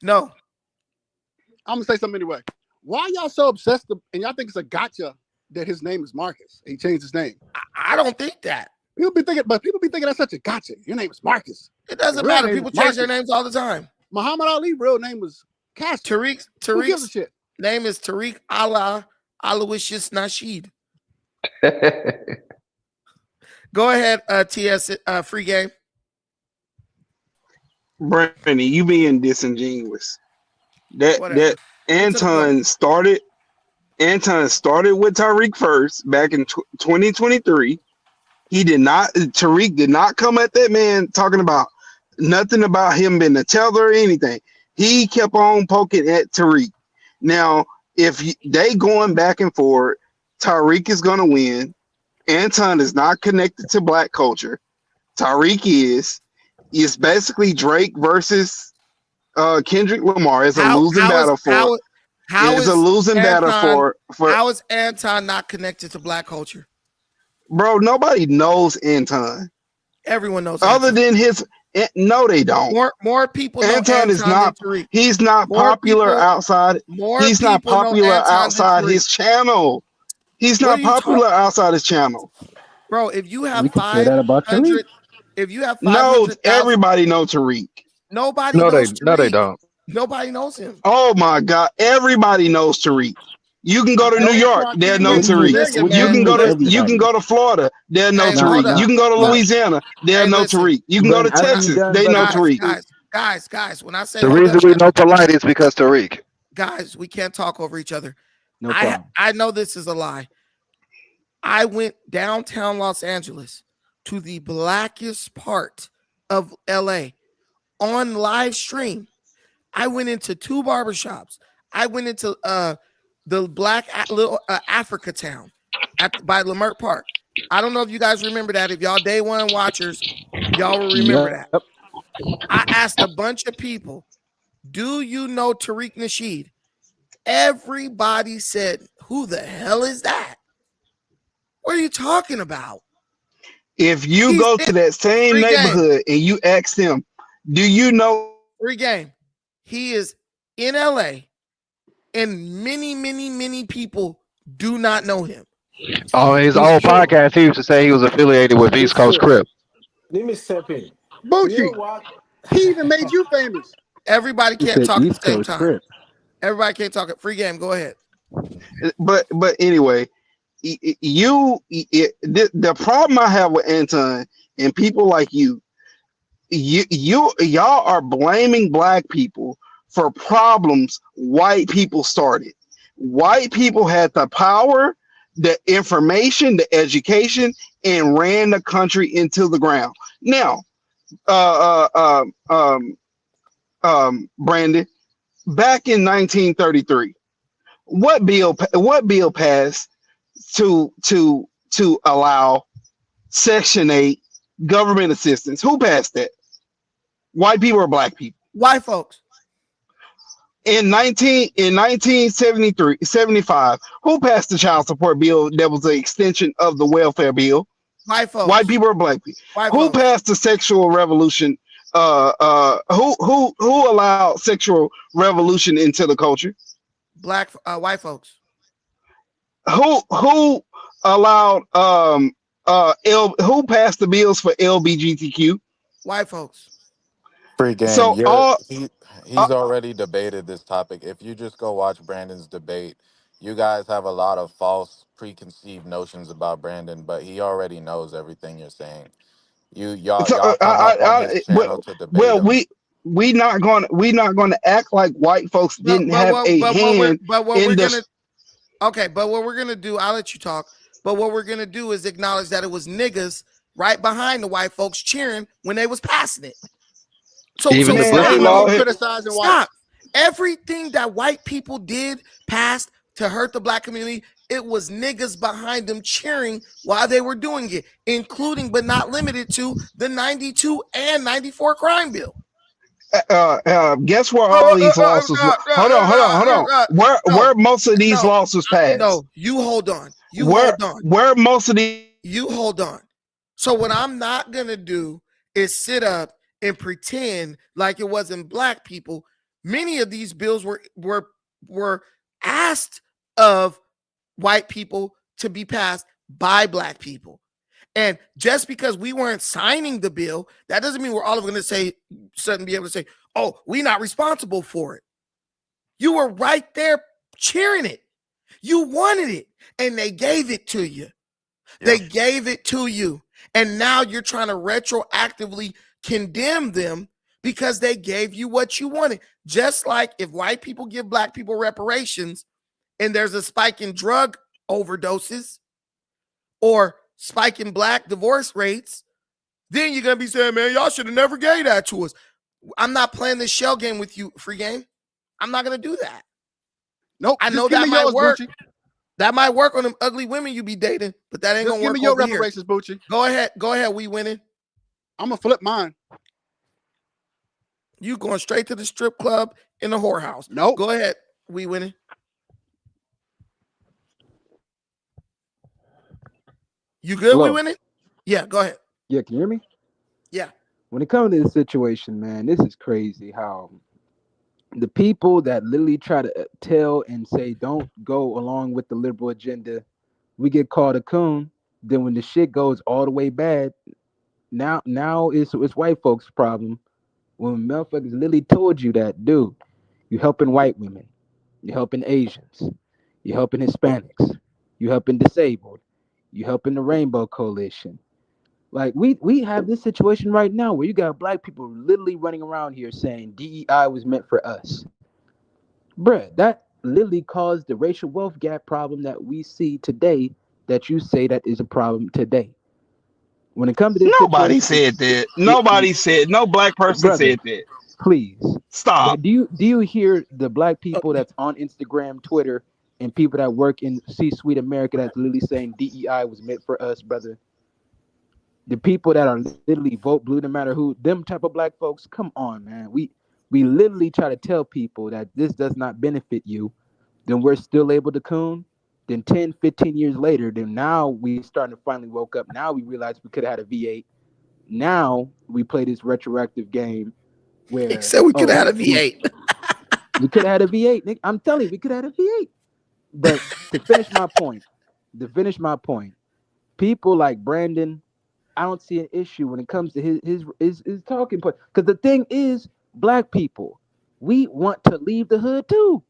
No. I'm gonna say something anyway. Why y'all so obsessed and y'all think it's a gotcha that his name is Marcus? He changed his name. I don't think that. People be thinking that's such a gotcha. Your name is Marcus. It doesn't matter. People change their names all the time. Muhammad Ali's real name was Castro. Who gives a shit? Name is Tariq Aloysius Nasheed. Go ahead, TS free game. Brandon, you being disingenuous. That Anton started with Tariq first back in 2023, He did not. Tariq did not come at that man talking about nothing about him being a tether or anything. He kept on poking at Tariq. Now, if they going back and forth, Tariq is going to win. Anton is not connected to black culture. Tariq is. It's basically Drake versus Kendrick Lamar. It's a losing battle for. How is Anton not connected to black culture? Bro, nobody knows Anton. Everyone knows other Anton. than his. No, they don't. More people know Anton is not. He's not popular outside. He's not popular outside his channel. He's not popular outside his channel. Bro, if you have we can say that about Tariq. If you have 500, everybody knows Tariq. Nobody knows Tariq. No, they don't. Nobody knows him. Oh my God, everybody knows Tariq. You can go to New York, they'll know Tariq. You can go to Florida, they'll know Tariq. You can go to Louisiana, they'll know Tariq. You can go to Texas, they know Tariq. Guys, when I say the reason we know polite is because Tariq. Guys, we can't talk over each other. No problem. I know this is a lie. I went downtown Los Angeles to the blackest part of LA on live stream. I went into 2 barbershops. I went into the black little Africa town by Leimert Park. I don't know if you guys remember that. If y'all day one watchers, y'all will remember that. I asked a bunch of people, do you know Tariq Nasheed? Everybody said, who the hell is that? What are you talking about? If you go to that same neighborhood and you ask them, do you know? Free game. He is in LA, and many people do not know him. Oh, his old podcast, he used to say he was affiliated with East Coast Crip. Let me step in. Bucci, he even made you famous. Everybody can't talk at the same time. Everybody can't talk at free game. Go ahead. But anyway, the problem I have with Anton and people like y'all are blaming black people for problems white people started. White people had the power, the information, the education, and ran the country into the ground. Now, Brandon, back in 1933, what bill passed to allow Section 8 government assistance? Who passed that? White people or black people? White folks. In 1975, who passed the child support bill that was an extension of the welfare bill? White folks. White people or black people? Who folks. passed the sexual revolution? Who allowed sexual revolution into the culture? White folks. Who allowed who passed the bills for LGBTQ? White folks. Free game. So he's already debated this topic. If you just go watch Brandon's debate, you guys have a lot of false preconceived notions about Brandon, but he already knows everything you're saying. Y'all come up on his channel to debate him. we not gonna act like white folks didn't have a hand in the. Okay, but what we're gonna do, I'll let you talk. But what we're gonna do is acknowledge that it was niggas right behind the white folks cheering when they was passing it. So criticizing stop. Everything that white people did passed to hurt the black community, it was niggas behind them cheering while they were doing it, including but not limited to the 92 and 94 crime bill. Guess where all these lawsuits? Hold on. Where most of these lawsuits passed? No, you hold on. Where most of these? You hold on. So what I'm not gonna do is sit up and pretend like it wasn't black people. Many of these bills were asked of white people to be passed by black people. And just because we weren't signing the bill, that doesn't mean we're all going to say suddenly be able to say, oh, we're not responsible for it. You were right there cheering it. You wanted it, and they gave it to you. Yeah. They gave it to you. And now you're trying to retroactively condemn them because they gave you what you wanted. Just like if white people give black people reparations and there's a spike in drug overdoses or spike in black divorce rates, then you're gonna be saying, man, y'all should have never gave that to us. I'm not playing this shell game with you, free game. I'm not gonna do that. Nope. I Just know give that me might yours, work. Bucci. That might work on them ugly women you be dating, but that ain't Just gonna give work me your over here. reparations, Bucci. Go ahead. Go ahead. We winning. I'm gonna flip mine. You going straight to the strip club in the whorehouse. Nope. Go ahead. We winning. You good? Hello. We winning? Yeah, go ahead. Yeah, can you hear me? Yeah. When it comes to this situation, man, this is crazy how the people that literally try to tell and say don't go along with the liberal agenda, we get called a coon. Then when the shit goes all the way bad, now it's white folks' problem. When motherfuckers literally told you that, dude, you helping white women, you helping Asians, you helping Hispanics, you helping disabled, you helping the Rainbow Coalition. Like we have this situation right now where you got black people literally running around here saying DEI was meant for us. Bruh, that literally caused the racial wealth gap problem that we see today that you say that is a problem today. When it comes to this Nobody situation, said that. Nobody said. No black person brother, said that. please. Stop. Do you hear the black people that's on Instagram, Twitter, and people that work in C-suite America that's literally saying DEI was meant for us, brother? The people that are literally vote blue, no matter who, them type of black folks. Come on, man. We literally try to tell people that this does not benefit you. Then we're still able to coon. Then 10, 15 years later, then now we starting to finally woke up. Now we realize we could have had a V8. Now we play this retroactive game He where said we could have had a we V8. we could have had a V8. Nick. I'm telling you, we could have had a V8. But to finish my point, people like Brandon, I don't see an issue when it comes to his talking point. Because the thing is, black people, we want to leave the hood too.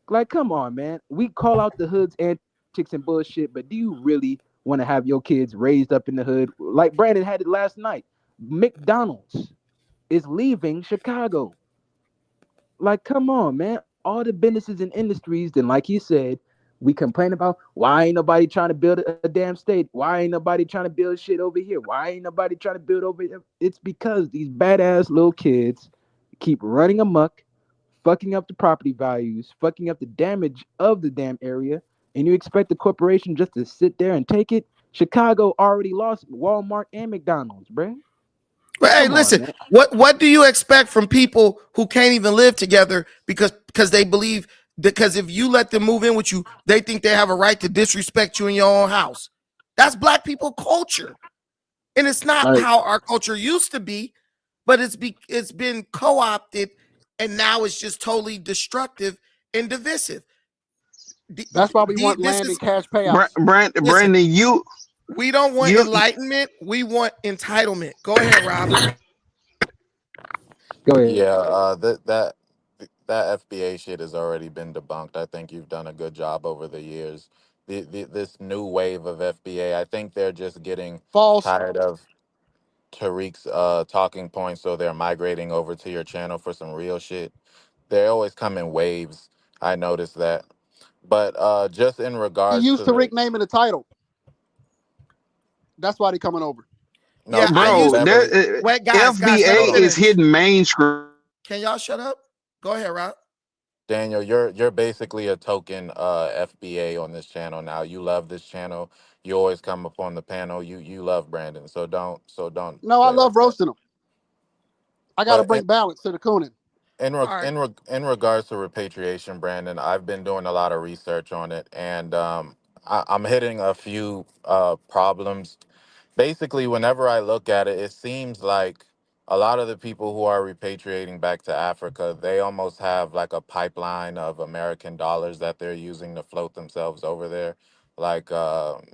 Like, come on, man. We call out the hood's antics and bullshit, but do you really want to have your kids raised up in the hood? Like Brandon had it last night. McDonald's is leaving Chicago. Like, come on, man. All the businesses and industries, then, like you said, we complain about why ain't nobody trying to build a damn state? Why ain't nobody trying to build shit over here? Why ain't nobody trying to build over here? It's because these badass little kids keep running amok, fucking up the property values, fucking up the damage of the damn area, and you expect the corporation just to sit there and take it? Chicago already lost Walmart and McDonald's, bruh. But hey, Come on, listen, man. what do you expect from people who can't even live together because they believe because if you let them move in with you, they think they have a right to disrespect you in your own house. That's black people culture. And it's not Like, how our culture used to be, but it's been co-opted and now it's just totally destructive and divisive. That's why we want This land and is cash payouts. listen, Brandon, we don't want you enlightenment, we want entitlement. Go ahead, Rob. go ahead. Yeah, that FBA shit has already been debunked. I think you've done a good job over the years. This new wave of FBA, I think they're just getting False. tired of Tariq's talking points, so they're migrating over to your channel for some real shit. They always come in waves. I noticed that. But just in He regards used to the Tariq name in the title. That's why they coming over. Yeah, no, I Daniel used Beverly. wait, guys, let him FBA is finish. hidden mainstream. Can y'all shut up? Go ahead, Rob. Daniel, you're basically a token FBA on this channel now. You love this channel. You always come up on the panel. You love Brandon, so don't No, I play love like that. roasting them. I got to But bring balance to the cooning. All right. in regards to repatriation, Brandon, I've been doing a lot of research on it, and I'm hitting a few problems. Basically, whenever I look at it, it seems like a lot of the people who are repatriating back to Africa, they almost have like a pipeline of American dollars that they're using to float themselves over there, like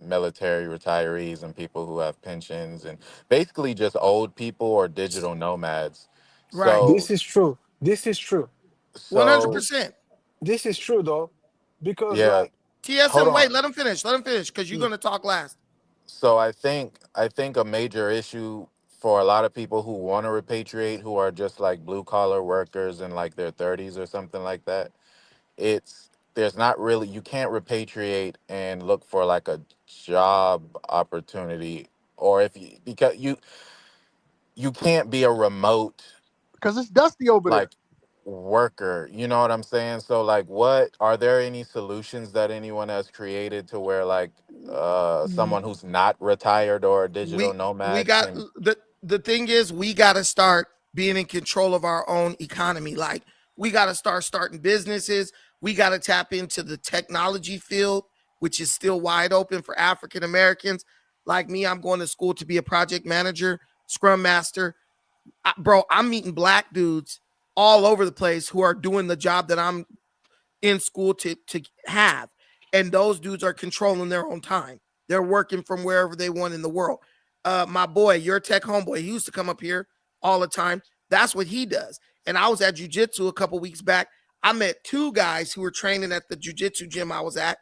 military retirees and people who have pensions, and basically just old people or digital nomads. Right. So, This is true. This is true. so 100%. This is true though, because yeah, like, hold TSM, on. wait, let him finish. Let him finish because you're mm, going to talk last. So I think a major issue for a lot of people who want to repatriate, who are just like blue collar workers in like their 30s or something like that, it's there's not really, you can't repatriate and look for like a job opportunity, or if you, because you can't be a remote because it's dusty over there. like worker, you know what I'm saying? So like, what are there any solutions that anyone has created to where like someone who's not retired or a digital We nomad got can? the thing is, we got to start being in control of our own economy. Like, we got to start starting businesses. We got to tap into the technology field, which is still wide open for African Americans like me. I'm going to school to be a project manager, scrum master. Bro, I'm meeting black dudes all over the place who are doing the job that I'm in school to have. And those dudes are controlling their own time. They're working from wherever they want in the world. My boy, your tech homeboy, he used to come up here all the time. That's what he does. And I was at jujitsu a couple weeks back. I met two guys who were training at the jujitsu gym I was at.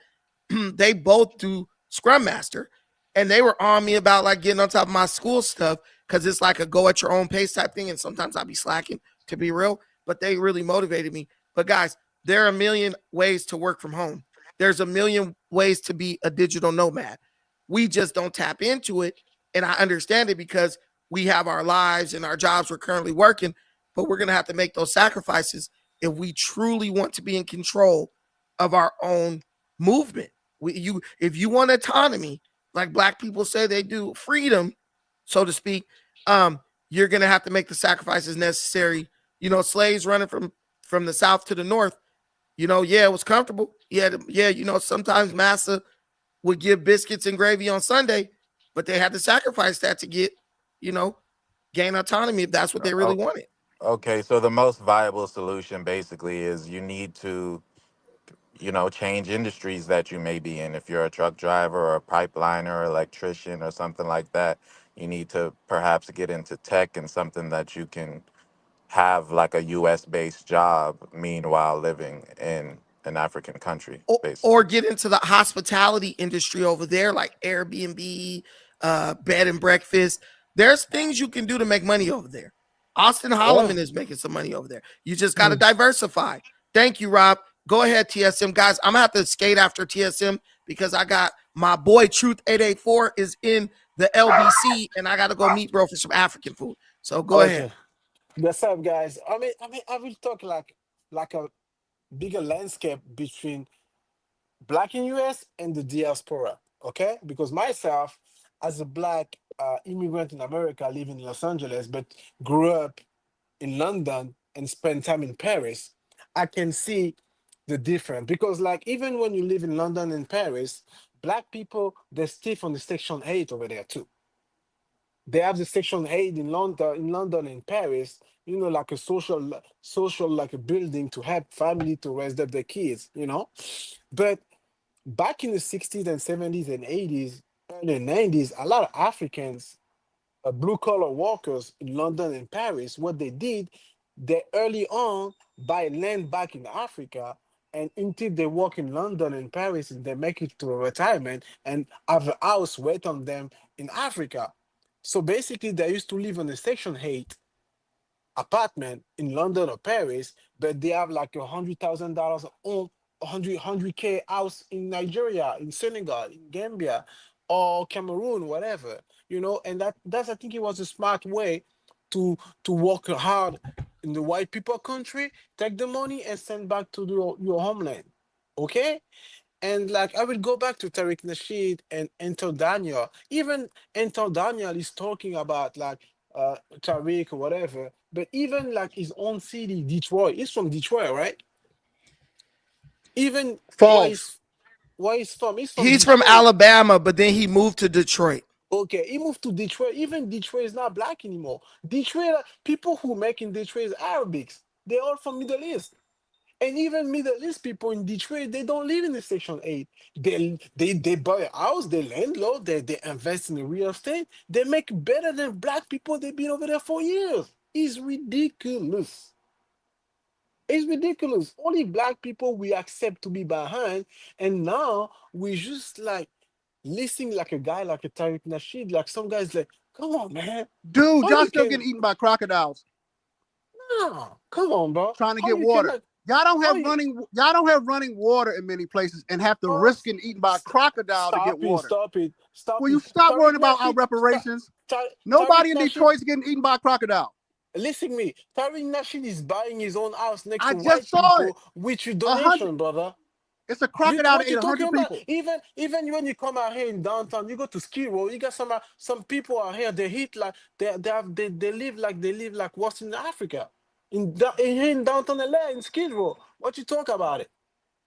They both do Scrum Master, and they were on me about like getting on top of my school stuff because it's like a go at your own pace type thing. And sometimes I'll be slacking, to be real, but they really motivated me. But guys, there are a million ways to work from home. There's a million ways to be a digital nomad. We just don't tap into it. And I understand it because we have our lives and our jobs we're currently working, but we're going to have to make those sacrifices if we truly want to be in control of our own movement. If you want autonomy, like black people say they do, freedom, so to speak, you're going to have to make the sacrifices necessary. Slaves running from the south to the north, yeah, it was comfortable. Yeah, sometimes massa would give biscuits and gravy on Sunday, but they had to sacrifice that to get, gain autonomy if that's what they really Oh, wanted. okay, so the most viable solution basically is you need to, change industries that you may be in. If you're a truck driver or a pipeliner or electrician or something like that, you need to perhaps get into tech and something that you can have like a US based job, meanwhile living in an African country, Or basically. get into the hospitality industry over there, like Airbnb, bed and breakfast. There's things you can do to make money over there. Austin Yeah. Holloman is making some money over there. You just got to diversify. Thank you, Rob. Go ahead, TSM. Guys, I'm going to have to skate after TSM because I got my boy Truth 884 is in the LBC and I got to go meet bro for some African food. So go ahead. Okay. What's up, guys? I will talk like a bigger landscape between black in US and the diaspora. Okay, because myself, as a black immigrant in America, living in Los Angeles, but grew up in London and spent time in Paris, I can see the difference. Because like even when you live in London and Paris, black people they're stiff on the Section 8 over there too. They have the Section 8 in London and Paris, like a social like a building to help family to raise up their kids. But back in the 60s and 70s and 80s, early 90s, a lot of Africans, blue collar workers in London and Paris, what they did, they early on buy land back in Africa, and until they work in London and Paris and they make it to retirement and have a house wait on them in Africa. So basically, they used to live on a Section 8 apartment in London or Paris, but they have like $100,000 home, 100K house in Nigeria, in Senegal, in Gambia, or Cameroon, whatever. And that's I think it was a smart way to work hard in the white people country, take the money and send back to your homeland. Okay? And like I will go back to Tariq Nasheed and Anton Daniel. Even Anton Daniel is talking about like Tariq or whatever, but even like his own city, Detroit. He's from Detroit, right? Even False. why he's from? He's from He's from Detroit. Alabama, but then he moved to Detroit. Okay, he moved to Detroit. Even Detroit is not black anymore. Detroit, people who make in Detroit is Arabics. They're all from Middle East. And even Middle East people in Detroit, they don't live in the Section 8. They buy a house, they landlord, they invest in the real estate. They make better than black people. They've been over there for years. It's ridiculous. It's ridiculous. Only black people we accept to be behind. And now we just like listening like a guy like a Tariq Nasheed, like some guys like, come on, man. Dude, How y'all you still can getting eaten by crocodiles come on, bro. trying to How get you water. cannot Y'all don't have running water in many places and have to risk and eaten by a crocodile to get water. Stop it. Will you stop worrying about our reparations? Nobody in Detroit's getting eaten by a crocodile. Listen me, Tariq Nasheed is buying his own house next I to just white saw people it. with your donation, brother. It's a crocodile that ate What you 100 talking about? people. Even when you come out here in downtown, you go to Skid Row, you got some people out here. They hit like they live like Western Africa, in downtown LA in Skid Row. What you talk about it?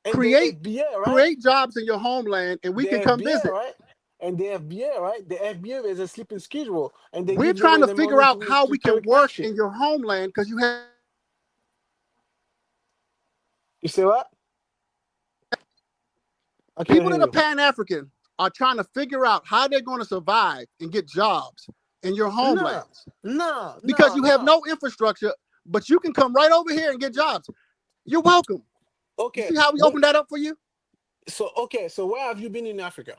And the FBA, right? Create jobs in your homeland, and we can come visit. Right? And the FBA, right? The FBA is a sleeping Skid Row, and they We're give you trying away to the figure money out how we can Tariq work Nasheed. in your homeland because you have. You say what? People that are Pan-African are trying to figure out how they're going to survive and get jobs in your homelands. Because you have no infrastructure, but you can come right over here and get jobs. You're welcome. Okay. You see how we opened that up for you? So where have you been in Africa?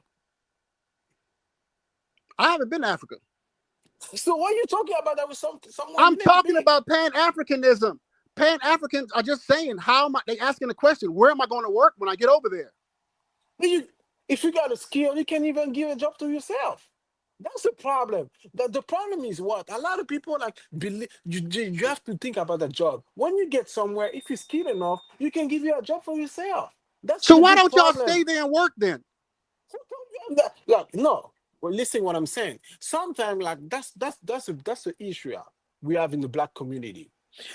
I haven't been to Africa. So what are you talking about that with someone? I'm talking about Pan-Africanism. Pan-Africans are just saying, they asking the question, where am I going to work when I get over there? If you got a skill, you can even give a job to yourself. That's the problem. The problem is what? A lot of people believe you have to think about the job. When you get somewhere, if you're skilled enough, you can give you a job for yourself. So why don't y'all stay there and work then? No. Well, listen what I'm saying. Sometimes that's the issue we have in the black community.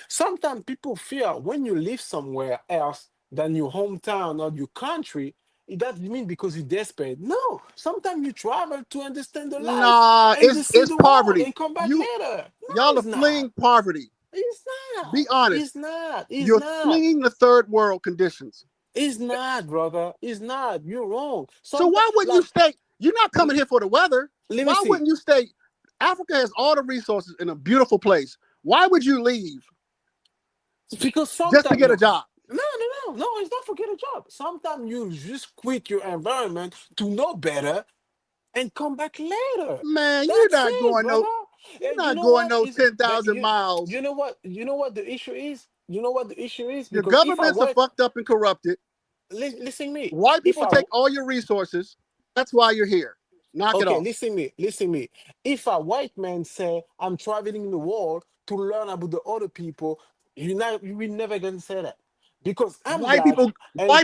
Sometimes people fear when you live somewhere else than your hometown or your country, it doesn't mean because you're desperate. No, sometimes you travel to understand the life. Nah, and to see it's the poverty. world and come back later. No, y'all are it's fleeing not. poverty. It's not. Be honest. It's not. You're fleeing the third world conditions. It's not, brother. It's not. You're wrong. So why wouldn't you stay? You're not coming here for the weather. Why wouldn't you stay? Africa has all the resources in a beautiful place. Why would you leave? Because just to get a job. No, it's not for get a job. Sometimes you just quit your environment to know better and come back later. Man, you're not going brother. You're not going no 10,000 miles. You know what? You know what the issue is? You know what the issue is? Your Because governments are fucked up and corrupted. Listen me. White people take all your resources. That's why you're here. Knock it off. Listen me. If a white man say, I'm traveling the world to learn about the other people, you will never gonna say that. Because I'm white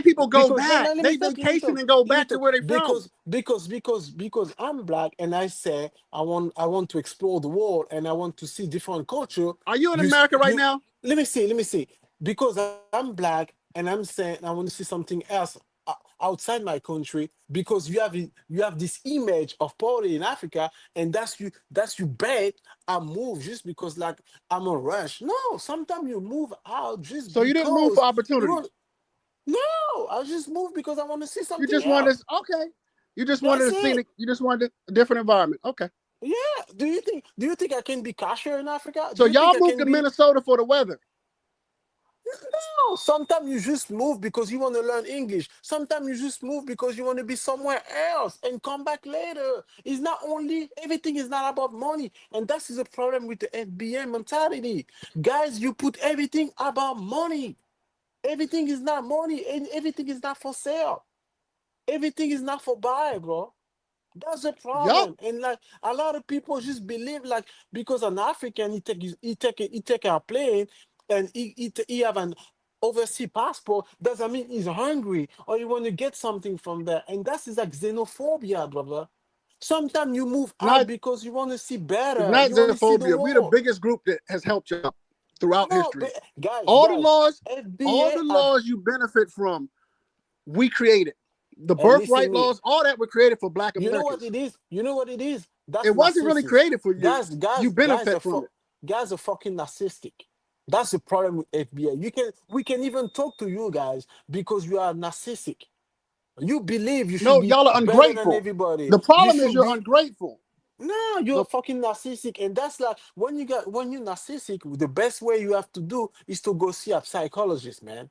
people go back. They vacation and go back to where they from. Because I'm black and I say I want to explore the world and I want to see different culture. Are you in America right now? Let me see. Because I'm black and I'm saying I want to see something else outside my country, because you have this image of poverty in Africa, and that's you bet I move just because I'm a rush. No, sometimes you move out just so you didn't move for opportunity. No, I just moved because I want to see something. You just wanted You just wanted a scenic. You just wanted a different environment. Okay. Yeah. Do you think I can be cashier in Africa? So y'all moved to Minnesota for the weather? No, sometimes you just move because you want to learn English. Sometimes you just move because you want to be somewhere else and come back later. It's not only, everything is not about money. And that is the problem with the FBA mentality. Guys, you put everything about money. Everything is not money, and everything is not for sale. Everything is not for buy, bro. That's the problem. Yep. And a lot of people just believe because an African he take a plane and he have an overseas passport, doesn't mean he's hungry or you want to get something from there. And that is xenophobia, brother. Sometimes you move out because you want to see better. It's not xenophobia. We're the biggest group that has helped you throughout history. All the laws you benefit from, we created. The birthright laws, all that were created for Black Americans. You know what it is? It wasn't really created for you. You benefit from it. Guys are fucking narcissistic. That's the problem with FBA. We can even talk to you guys because you are narcissistic. You believe you should be y'all are ungrateful. Than everybody. The problem is you're ungrateful. No, you're fucking narcissistic, and that's when you're narcissistic, the best way you have to do is to go see a psychologist, man.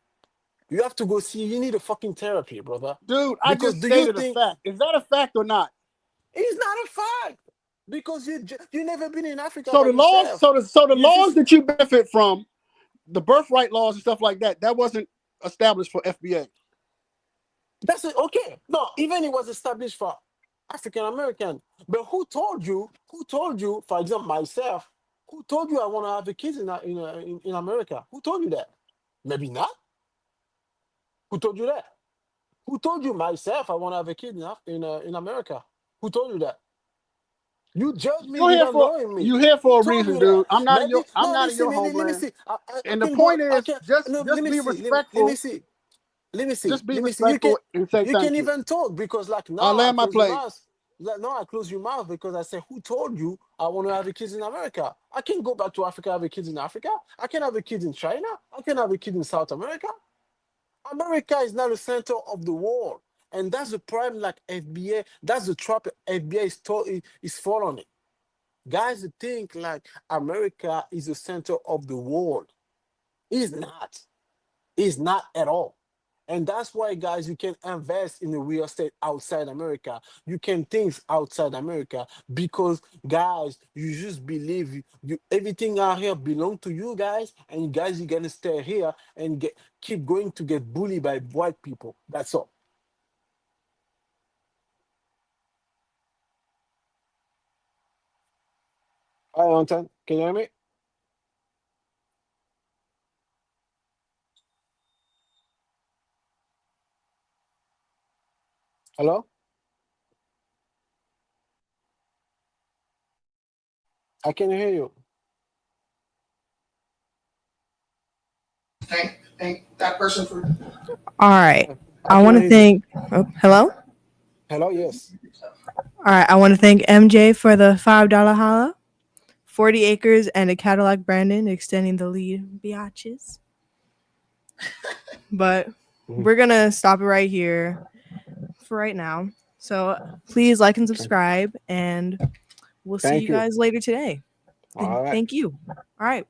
You have to go see. You need a fucking therapy, brother. Dude, I just stated a fact. Is that a fact or not? It's not a fact because you never been in Africa. So the laws, so the laws that you benefit from, the birthright laws and stuff like that, that wasn't established for FBA. That's it. Okay. No, even it was established for African American. But who told you? Who told you? For example, myself. Who told you I want to have a kids in America? Who told you that? Maybe not. Who told you that? Who told you? Myself. I want to have a kid in America. Who told you that? You judge me without knowing me. You here Who for a told reason, you that? dude. I'm not in Maybe your no. Listen, let me homeland. see. I And the can go. point I is, can. No, just let me be see. Let me respectful. see. Let me see. Just be Let me see. You can. respectful and say You thank can you. even talk because like now I'll I land my close your plane. mouth. No, I close your mouth because I say, who told you I want to have a kids in America? I can go back to Africa, have a kids in Africa. I can have a kid in China. I can have a kid in South America. America is not the center of the world. And that's the problem, like FBA, that's the trap FBA is following. Guys think like America is the center of the world. It's not. It's not at all. And that's why, guys, you can invest in the real estate outside America. You can think outside America because, guys, you just believe everything out here belong to you guys, and you guys, you're gonna stay here and keep going to get bullied by white people. That's all. Hi, Anton. Can you hear me? Hello? I can hear you. Thank that person for. All right. I I can want hear to you. thank. Oh, hello. Hello, yes. All right. I want to thank MJ for the $5 holla, 40 acres, and a Cadillac Brandon extending the lead, biatches. But we're gonna stop it right here for right now. So please like and subscribe, and we'll see Thank you you. guys later today. All right. Thank you. All right.